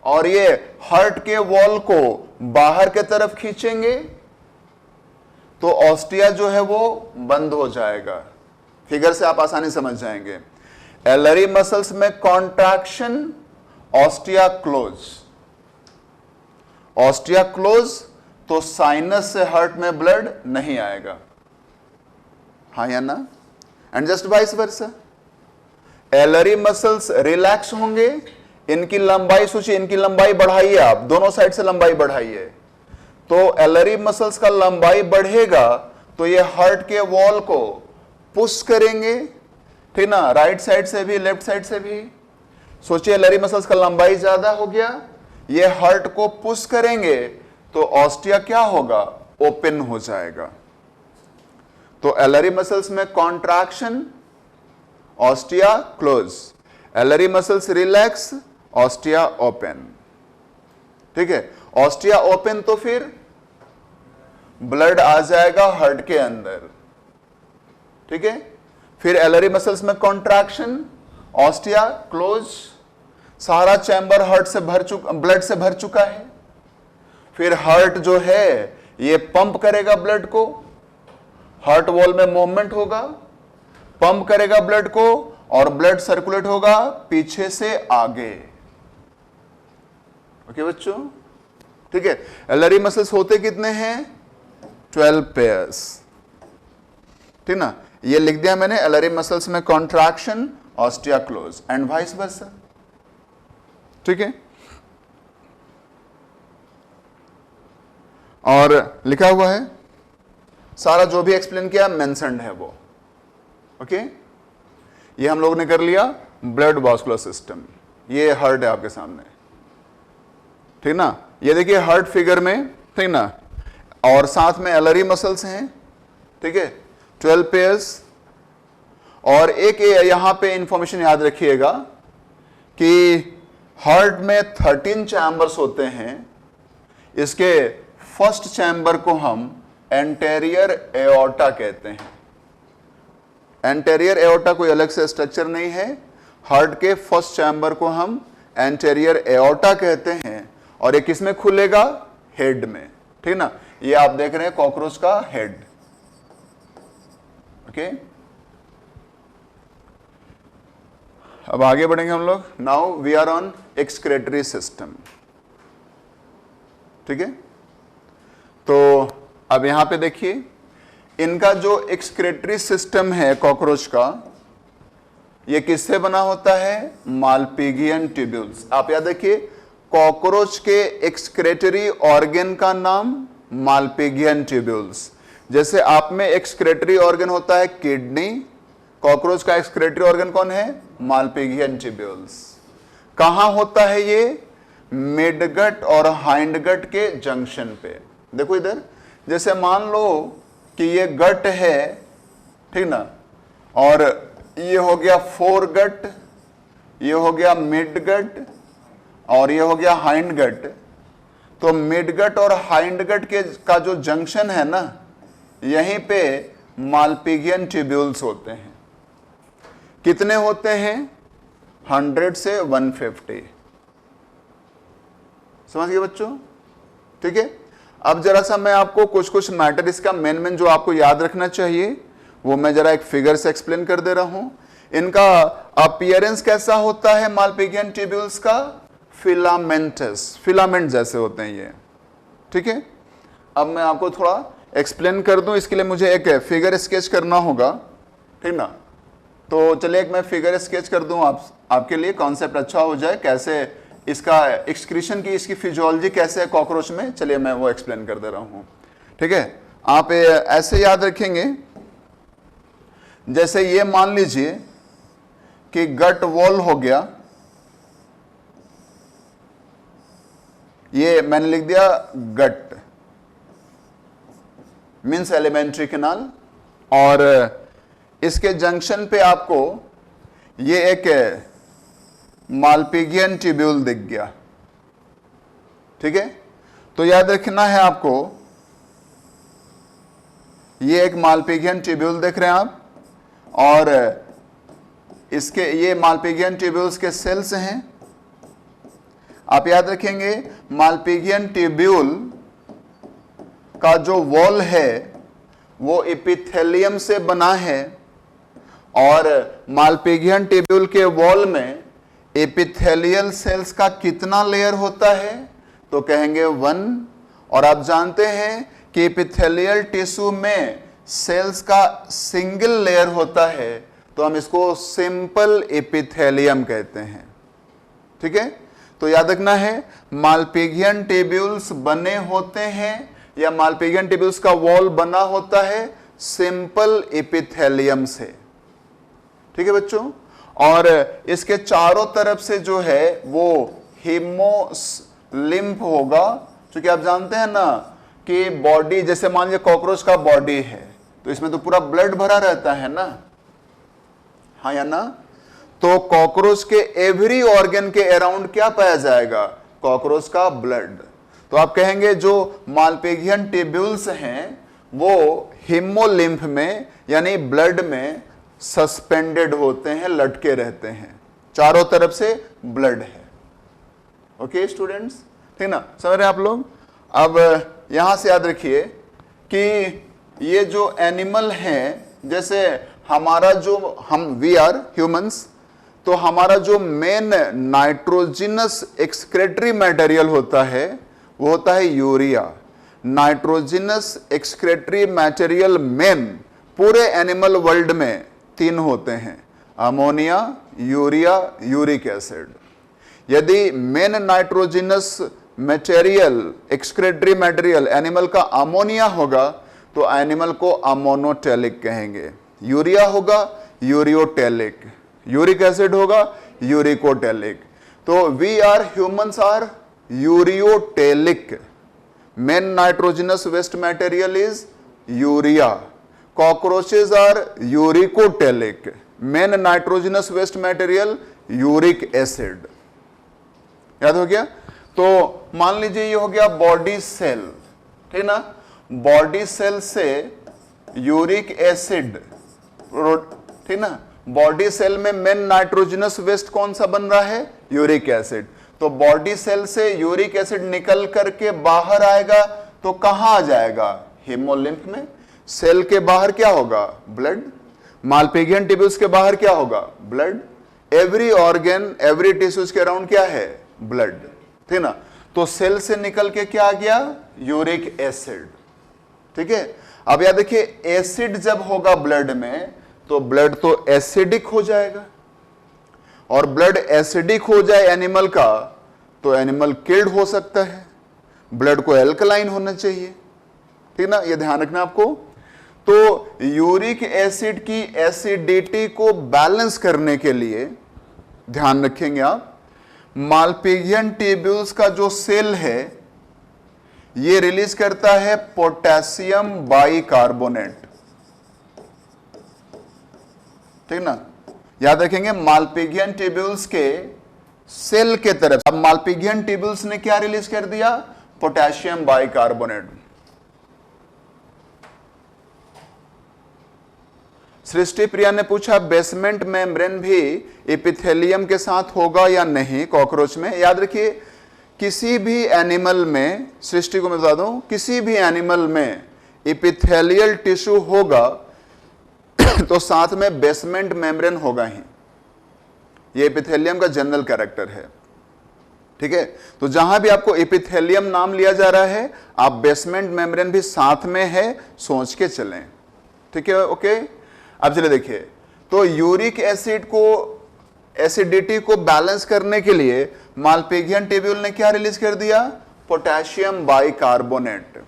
S2: और ये हार्ट के वॉल को बाहर के तरफ खींचेंगे तो ऑस्टिया जो है वो बंद हो जाएगा। फिगर से आप आसानी समझ जाएंगे, एलरी मसल्स में contraction, ostia close, ostia close तो साइनस से हार्ट में ब्लड नहीं आएगा, हाँ या ना। And just vice versa, एलरी muscles relax होंगे, इनकी लंबाई सोचिए, इनकी लंबाई बढ़ाइए आप, दोनों साइड से लंबाई बढ़ाइए, तो एलरी मसल्स का लंबाई बढ़ेगा तो ये हार्ट के वॉल को पुश करेंगे, ठीक ना, राइट साइड से भी लेफ्ट साइड से भी। सोचिए एलरी मसल्स का लंबाई ज्यादा हो गया, ये हार्ट को पुश करेंगे तो ऑस्टिया क्या होगा, ओपन हो जाएगा। तो एलरी मसल्स में contraction, ostia close, एलरी muscles relax, ostia open, ठीक है। ऑस्टिया ओपन तो फिर ब्लड आ जाएगा हार्ट के अंदर, ठीक है। फिर एलरी मसल्स में कॉन्ट्रैक्शन, ऑस्टिया क्लोज, सारा चैम्बर हार्ट से भर चुका, ब्लड से भर चुका है। फिर हार्ट जो है ये पंप करेगा ब्लड को, हार्ट वॉल में मूवमेंट होगा, पंप करेगा ब्लड को, और ब्लड सर्कुलेट होगा पीछे से आगे। ओके बच्चों, ठीक है। एलरी मसल्स होते कितने हैं, 12 पेयर्स, ठीक ना। ये लिख दिया मैंने, एलरी मसल्स में contraction, ostia close and vice versa, ठीक है। और लिखा हुआ है सारा जो भी एक्सप्लेन किया मेंशन्ड है वो, ओके। ये हम लोग ने कर लिया ब्लड वास्कुलर सिस्टम, ये हार्ट है आपके सामने, ठीक ना। ये देखिए हार्ट फिगर में, ठीक ना, और साथ में एलरी मसल्स हैं, ठीक है, 12 पेयर्स। और एक यहां पे इंफॉर्मेशन याद रखिएगा कि हार्ट में 13 चैम्बर्स होते हैं, इसके फर्स्ट चैम्बर को हम एंटेरियर एओर्टा कहते हैं। एंटेरियर एओर्टा कोई अलग से स्ट्रक्चर नहीं है, हार्ट के फर्स्ट चैम्बर को हम एंटेरियर एओर्टा कहते हैं, और ये किस में खुलेगा, हेड में, ठीक ना। ये आप देख रहे हैं कॉकरोच का हेड, ओके। अब आगे बढ़ेंगे हम लोग, now we are on excretory system, ठीक है। तो अब यहां पे देखिए, इनका जो एक्सक्रेटरी सिस्टम है कॉकरोच का, ये किससे बना होता है, मालपिगियन ट्यूब्यूल्स। आप याद रखिए, कॉकरोच के एक्सक्रेटरी ऑर्गन का नाम मालपिगियन ट्यूब्यूल्स। जैसे आप में एक्सक्रेटरी ऑर्गन होता है किडनी, कॉकरोच का एक्सक्रेटरी ऑर्गन कौन है? मालपिघियन ट्यूब्यूल्स। कहां होता है ये? मिडगट और हाइंडगट के जंक्शन पे। देखो इधर, जैसे मान लो कि ये गट है, ठीक ना, और ये हो गया फोरगट, ये हो गया मिडगट और ये हो गया हाइंडगट। तो मिडगट और हाइंडगट के का जो जंक्शन है ना, यहीं पे मालपिघियन ट्यूब्यूल्स होते हैं। कितने होते हैं? 100 से 150। समझ गए बच्चों? ठीक है। अब जरा सा मैं आपको कुछ मैटर इसका मेन जो आपको याद रखना चाहिए वो मैं जरा एक फिगर से एक्सप्लेन कर दे रहा हूं। इनका अपीयरेंस कैसा होता है मालपिघियन ट्यूब्यूल्स का? फिलामेंटस, फिलामेंट जैसे होते हैं ये। ठीक है। अब मैं आपको थोड़ा एक्सप्लेन कर दूं, इसके लिए मुझे एक फिगर स्केच करना होगा, ठीक ना। तो चलिए एक मैं फिगर स्केच कर दूं आपके लिए, कॉन्सेप्ट अच्छा हो जाए, कैसे इसका एक्सक्रीशन की इसकी फिजियोलॉजी कैसे है कॉकरोच में। चलिए मैं वो एक्सप्लेन कर दे रहा हूं। ठीक है। आप ऐसे याद रखेंगे, जैसे ये मान लीजिए कि गट वॉल हो गया, ये मैंने लिख दिया गट मीन्स एलिमेंट्री कैनाल, और इसके जंक्शन पे आपको ये एक मालपिघियन ट्यूब्यूल दिख गया। ठीक है। तो याद रखना है आपको, ये एक मालपिघियन ट्यूब्यूल देख रहे हैं आप, और इसके ये मालपिघियन ट्यूब्यूल्स के सेल्स हैं। आप याद रखेंगे मालपिघियन ट्यूब्यूल का जो वॉल है वो एपिथेलियम से बना है, और मालपिघियन ट्यूब्यूल के वॉल में एपिथेलियल सेल्स का कितना लेयर होता है? तो कहेंगे 1। और आप जानते हैं कि एपिथेलियल टिश्यू में सेल्स का सिंगल लेयर होता है, तो हम इसको सिंपल एपिथेलियम कहते हैं। ठीक है। तो याद रखना है मालपिघियन ट्यूब्यूल्स बने होते हैं या मालपिघियन ट्यूब्यूल्स का वॉल बना होता है सिंपल एपिथेलियम से। ठीक है बच्चों। और इसके चारों तरफ से जो है वो हीमोलिम्फ होगा, क्योंकि आप जानते हैं ना कि बॉडी, जैसे मान लीजिए कॉकरोच का बॉडी है तो इसमें तो पूरा ब्लड भरा रहता है ना, हाँ या ना। तो कॉकरोच के एवरी ऑर्गन के अराउंड क्या पाया जाएगा? कॉकरोच का ब्लड। तो आप कहेंगे जो मालपिघियन ट्यूब्यूल्स हैं वो हीमोलिम्फ में यानी ब्लड में सस्पेंडेड होते हैं, लटके रहते हैं, चारों तरफ से ब्लड है। ओके स्टूडेंट्स, ठीक ना, समझ रहे हैं आप लोग। अब यहां से याद रखिए कि ये जो एनिमल हैं, जैसे हमारा जो वी आर ह्यूमंस, तो हमारा जो मेन नाइट्रोजिनस एक्सक्रेटरी मटेरियल होता है वो होता है urea. Nitrogenous excretory material main पूरे एनिमल वर्ल्ड में 3 होते हैं, अमोनिया, यूरिया, यूरिक एसिड। यदि main nitrogenous material excretory material animal का अमोनिया होगा तो एनिमल को अमोनोटेलिक कहेंगे, यूरिया होगा यूरियोटेलिक, यूरिक एसिड होगा यूरिकोटेलिक। तो we are humans are ureotelic. Main nitrogenous waste material is urea. Cockroaches are uricotelic. Main nitrogenous waste material uric acid. याद हो गया। तो मान लीजिए ये हो गया बॉडी सेल, ठीक ना। बॉडी सेल से यूरिक एसिड, ठीक ना। बॉडी सेल में मेन नाइट्रोजनस वेस्ट कौन सा बन रहा है? Uric acid. तो बॉडी सेल से यूरिक एसिड निकल करके बाहर आएगा तो कहां आ जाएगा? हीमोलिम्फ में। सेल के बाहर क्या होगा? ब्लड। मालपिघियन ट्यूब्यूल्स के बाहर क्या होगा? Blood. Every organ, every tissues के अराउंड क्या है? ब्लड, ठीक ना। तो सेल से निकल के क्या आ गया? Uric acid. ठीक है। अब याद देखिए, एसिड जब होगा ब्लड में तो ब्लड तो एसिडिक हो जाएगा, और ब्लड एसिडिक हो जाए एनिमल का तो एनिमल किल्ड हो सकता है। ब्लड को एल्कलाइन होना चाहिए, ठीक ना, ये ध्यान रखना आपको। तो यूरिक एसिड की एसिडिटी को बैलेंस करने के लिए ध्यान रखेंगे आप, मालपिघियन ट्यूब्यूल्स का जो सेल है ये रिलीज करता है पोटेशियम बाइकार्बोनेट, ठीक ना। याद रखेंगे मालपिघियन ट्यूब्यूल्स के सेल के तरफ, अब मालपिघियन ट्यूब्यूल्स ने क्या रिलीज कर दिया, पोटेशियम बाइकार्बोनेट। सृष्टि प्रिया ने पूछा बेसमेंट मेम्ब्रेन भी एपिथेलियम के साथ होगा या नहीं कॉकरोच में। याद रखिए किसी भी एनिमल में, सृष्टि को मैं बता दूं, किसी भी एनिमल में एपिथेलियल टिश्यू होगा तो साथ में बेसमेंट मेम्ब्रेन होगा ही। ये एपिथेलियम का जनरल कैरेक्टर है, ठीक है। तो जहां भी आपको एपिथेलियम नाम लिया जा रहा है, आप बेसमेंट मेम्ब्रेन भी साथ में है, सोच के चलें, ठीक है। ओके, अब चलिए देखिए, तो यूरिक एसिड को, एसिडिटी को बैलेंस करने के लिए मालपिघियन ट्यूब्यूल ने क्या रिलीज कर दिया, पोटेशियम बाइकार्बोनेट।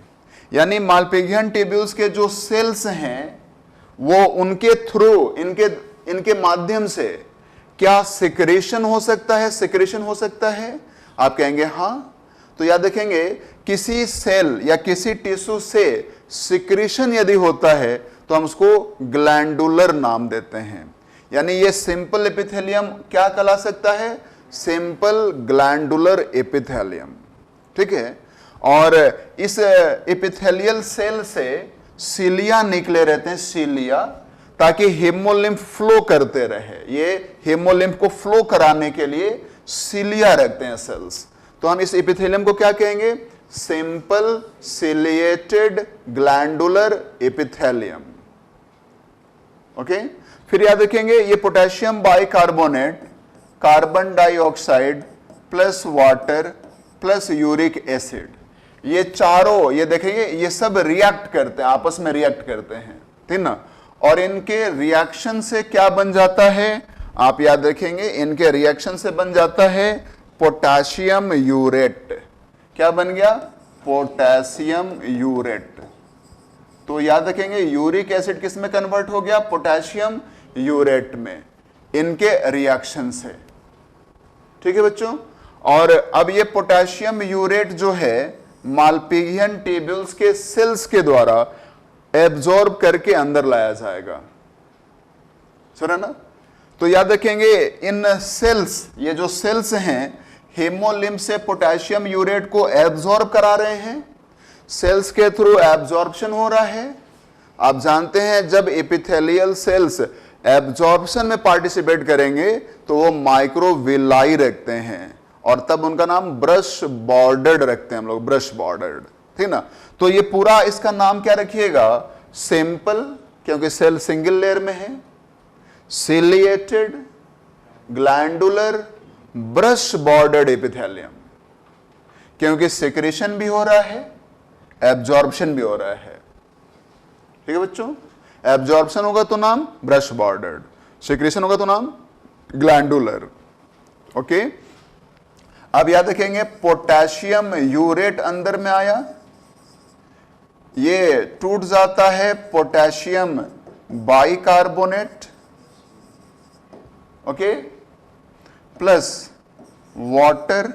S2: यानी मालपिघियन ट्यूब्यूल्स के जो सेल्स हैं वो उनके थ्रू, इनके माध्यम से क्या सिक्रेशन हो सकता है, सिक्रेशन हो सकता है। आप कहेंगे हां, तो याद रखेंगे किसी सेल या किसी टिश्यू से सिक्रेशन यदि होता है तो हम उसको ग्लैंडुलर नाम देते हैं। यानी ये सिंपल एपिथेलियम क्या कहला सकता है, सिंपल ग्लैंडुलर एपिथेलियम, ठीक है। और इस एपिथेलियल सेल से सीलिया निकले रहते हैं, सीलिया, ताकि हेमोलिम्फ फ्लो करते रहे। ये हेमोलिम्फ को फ्लो कराने के लिए सीलिया रखते हैं सेल्स। तो हम इस एपिथेलियम को क्या कहेंगे, simple ciliated glandular epithelium. Okay, फिर याद रखेंगे ये potassium bicarbonate carbon dioxide plus water plus uric acid, ये चारों, ये देखेंगे ये सब रिएक्ट करते हैं, आपस में रिएक्ट करते हैं, ठीक ना। और इनके रिएक्शन से क्या बन जाता है, आप याद रखेंगे इनके रिएक्शन से बन जाता है पोटेशियम यूरेट। क्या बन गया, पोटेशियम यूरेट। तो याद रखेंगे यूरिक एसिड किस में कन्वर्ट हो गया, पोटेशियम यूरेट में, इनके रिएक्शन से, ठीक है बच्चों। और अब ये पोटेशियम यूरेट जो है मालपिघियन ट्यूब्यूल्स के सेल्स के द्वारा एब्जॉर्ब करके अंदर लाया जाएगा, सुना ना। तो याद रखेंगे इन सेल्स, ये जो सेल्स हैं हेमोलिम्फ से पोटेशियम यूरेट को एब्जॉर्ब करा रहे हैं, सेल्स के थ्रू एब्जॉर्प्शन हो रहा है। आप जानते हैं जब एपिथेलियल सेल्स एब्जॉर्प्शन में पार्टिसिपेट करेंगे तो वो माइक्रोविलाई रखते हैं, और तब उनका नाम ब्रश बॉर्डर्ड रखते हैं हम लोग, ब्रश बॉर्डर्ड, ठीक ना। तो ये पूरा इसका नाम क्या रखिएगा, सिंपल, क्योंकि सेल सिंगल लेयर में है, ciliated glandular brush bordered epithelium, क्योंकि सिक्रेशन भी हो रहा है, एब्जॉर्प्शन भी हो रहा है, ठीक है बच्चों। एब्जॉर्प्शन होगा तो नाम ब्रश बॉर्डर्ड, सिक्रेशन होगा तो नाम ग्लैंडुलर। ओके, अब याद रखेंगे पोटेशियम यूरेट अंदर में आया, ये टूट जाता है potassium bicarbonate, okay, plus water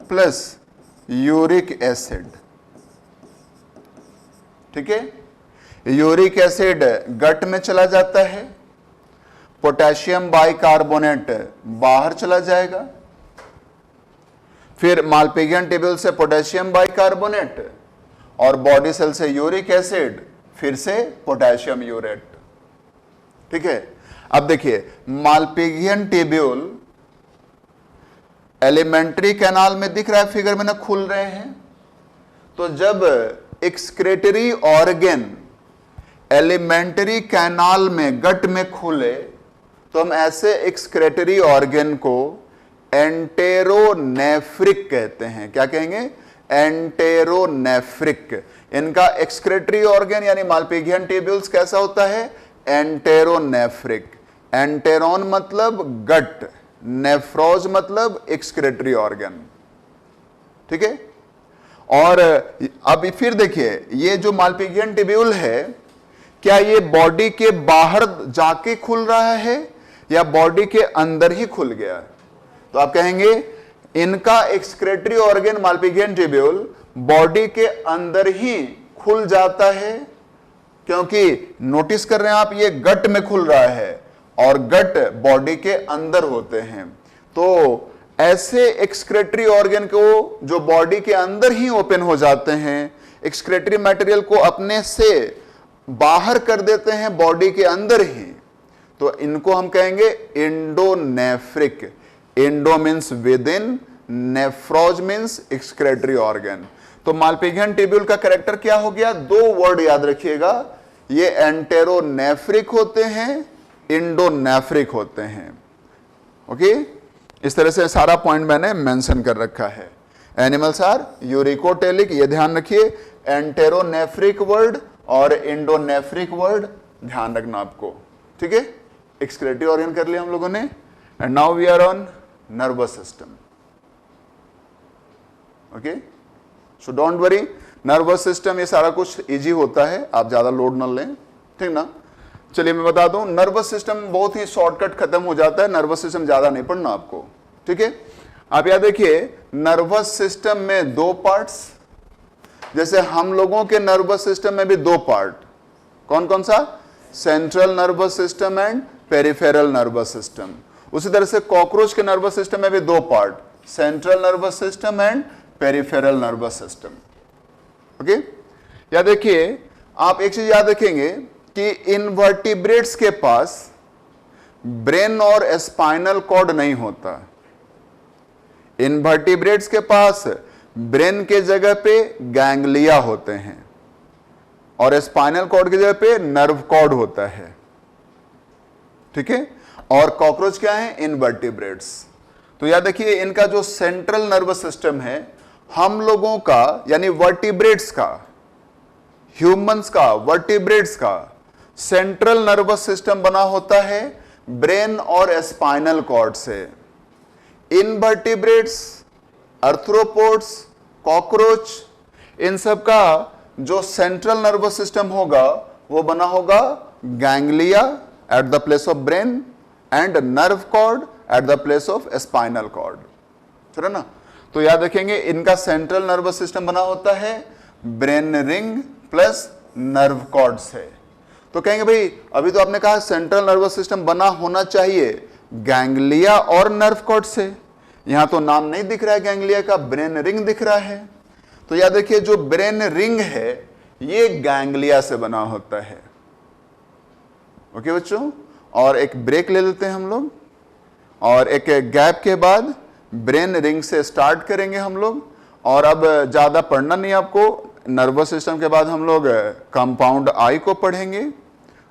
S2: plus uric acid, ठीक है। यूरिक एसिड गट में चला जाता है, पोटेशियम बाइकार्बोनेट बाहर चला जाएगा, फिर मालपिघियन ट्यूब्यूल से पोटेशियम बाइकार्बोनेट और बॉडी सेल से यूरिक एसिड, फिर से पोटेशियम यूरेट, ठीक है। अब देखिए मालपिघियन ट्यूब्यूल एलिमेंट्री कैनाल में दिख रहा है, फिगर में ना खुल रहे हैं। तो जब एक्सक्रेटरी ऑर्गन एलिमेंट्री कैनाल में गट में खुले तो हम ऐसे एक्सक्रेटरी ऑर्गन को एंटेरोनेफ्रिक कहते हैं। क्या कहेंगे, एंटेरोनेफ्रिक। इनका एक्सक्रेटरी ऑर्गन यानी मालपिघियन ट्यूब्यूल्स कैसा होता है, एंटेरोनेफ्रिक। एंटेरोन मतलब गट, नेफ्रोज मतलब एक्सक्रेटरी ऑर्गन, ठीक है। और अब फिर देखिए ये जो मालपिघियन ट्यूब्यूल है क्या ये बॉडी के बाहर जाके खुल रहा है या बॉडी के अंदर ही खुल गया? तो आप कहेंगे इनका एक्सक्रेटरी ऑर्गन मालपिघियन ट्यूब्यूल बॉडी के अंदर ही खुल जाता है, क्योंकि नोटिस कर रहे हैं आप ये गट में खुल रहा है और गट बॉडी के अंदर होते हैं। तो ऐसे एक्सक्रेटरी ऑर्गन को जो बॉडी के अंदर ही ओपन हो जाते हैं, एक्सक्रेटरी मटेरियल को अपने से बाहर कर देते हैं बॉडी के अंदर ही, तो इनको हम कहेंगे endonephric. Endo means within, nephros means excretory organ. तो मालपिघियन ट्यूब्यूल का कैरेक्टर क्या हो गया? दो वर्ड याद रखिएगा, ये एंटेरोनेफ्रिक होते हैं, इंडोनेफ्रिक होते हैं। ओके, इस तरह से सारा पॉइंट मैंने मेंशन कर रखा है। एनिमल्स आर यूरिकोटेलिक, ये ध्यान रखिए, एंटेरोनेफ्रिक वर्ड और इंडोनेफ्रिक वर्ड ध्यान रखना आपको, ठीक है। एक्सक्रेटरी ऑर्गन कर लिया हम लोगों ने, and now we are on nervous system. Okay, so don't worry, nervous system ये सारा कुछ इजी होता है, आप ज्यादा लोड न लें, ठीक ना। चलिए मैं बता दूं, नर्वस सिस्टम बहुत ही शॉर्टकट खत्म हो जाता है, नर्वस सिस्टम ज्यादा नहीं पढ़ना आपको, ठीक है। आप याद देखिए, नर्वस सिस्टम में दो पार्ट्स, जैसे हम लोगों के नर्वस सिस्टम में भी दो पार्ट, कौन कौन सा? Central nervous system and peripheral nervous system. उसी तरह से कॉकरोच के नर्वस सिस्टम में भी दो part, central nervous system and peripheral nervous system. Okay, याद देखिए, आप एक चीज याद रखेंगे कि इनवर्टिब्रेट्स के पास ब्रेन और स्पाइनल कॉर्ड नहीं होता। इनवर्टिब्रेट्स के पास ब्रेन के जगह पे गैंग्लिया होते हैं और स्पाइनल कॉर्ड की जगह पे नर्व कॉर्ड होता है, ठीक है। और कॉकरोच क्या है? इनवर्टिब्रेट्स। तो याद रखिए, इनका जो सेंट्रल नर्वस सिस्टम है, हम लोगों का यानी वर्टिब्रेट्स का, ह्यूमंस का, वर्टिब्रेट्स का सेंट्रल नर्वस सिस्टम बना होता है ब्रेन और स्पाइनल कॉर्ड से। इनवर्टिब्रेट्स, आर्थ्रोपोड्स, कॉकरोच, इन सब का जो सेंट्रल नर्वस सिस्टम होगा वो बना होगा ganglia at the place of brain and nerve cord at the place of spinal cord, है ना। तो याद रखेंगे, इनका सेंट्रल नर्वस सिस्टम बना होता है brain ring plus nerve cord से। तो कहेंगे भाई, अभी तो आपने कहा सेंट्रल नर्वस सिस्टम बना होना चाहिए गैंग्लिया और नर्व कॉर्ड से, यहां तो नाम नहीं दिख रहा है गैंग्लिया का, ब्रेन रिंग दिख रहा है। तो याद रखिए, जो ब्रेन रिंग है ये गैंग्लिया से बना होता है। ओके बच्चों, और एक ब्रेक ले लेते हैं हम लोग, और एक गैप के बाद ब्रेन रिंग से स्टार्ट करेंगे हम लोग। और अब ज्यादा पढ़ना नहीं आपको, नर्वस सिस्टम के बाद हम लोग कंपाउंड आई को पढ़ेंगे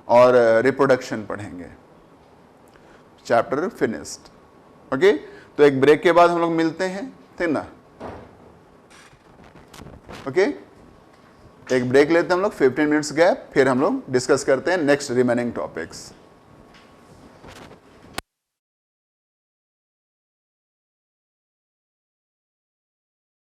S2: और रिप्रोडक्शन पढ़ेंगे। Chapter finished. ओके, तो एक ब्रेक के बाद हम लोग मिलते हैं, ठीक ना। ओके, एक ब्रेक लेते हैं हम लोग, 15 मिनट्स गैप, फिर हम लोग डिस्कस करते हैं नेक्स्ट रिमेनिंग टॉपिक्स।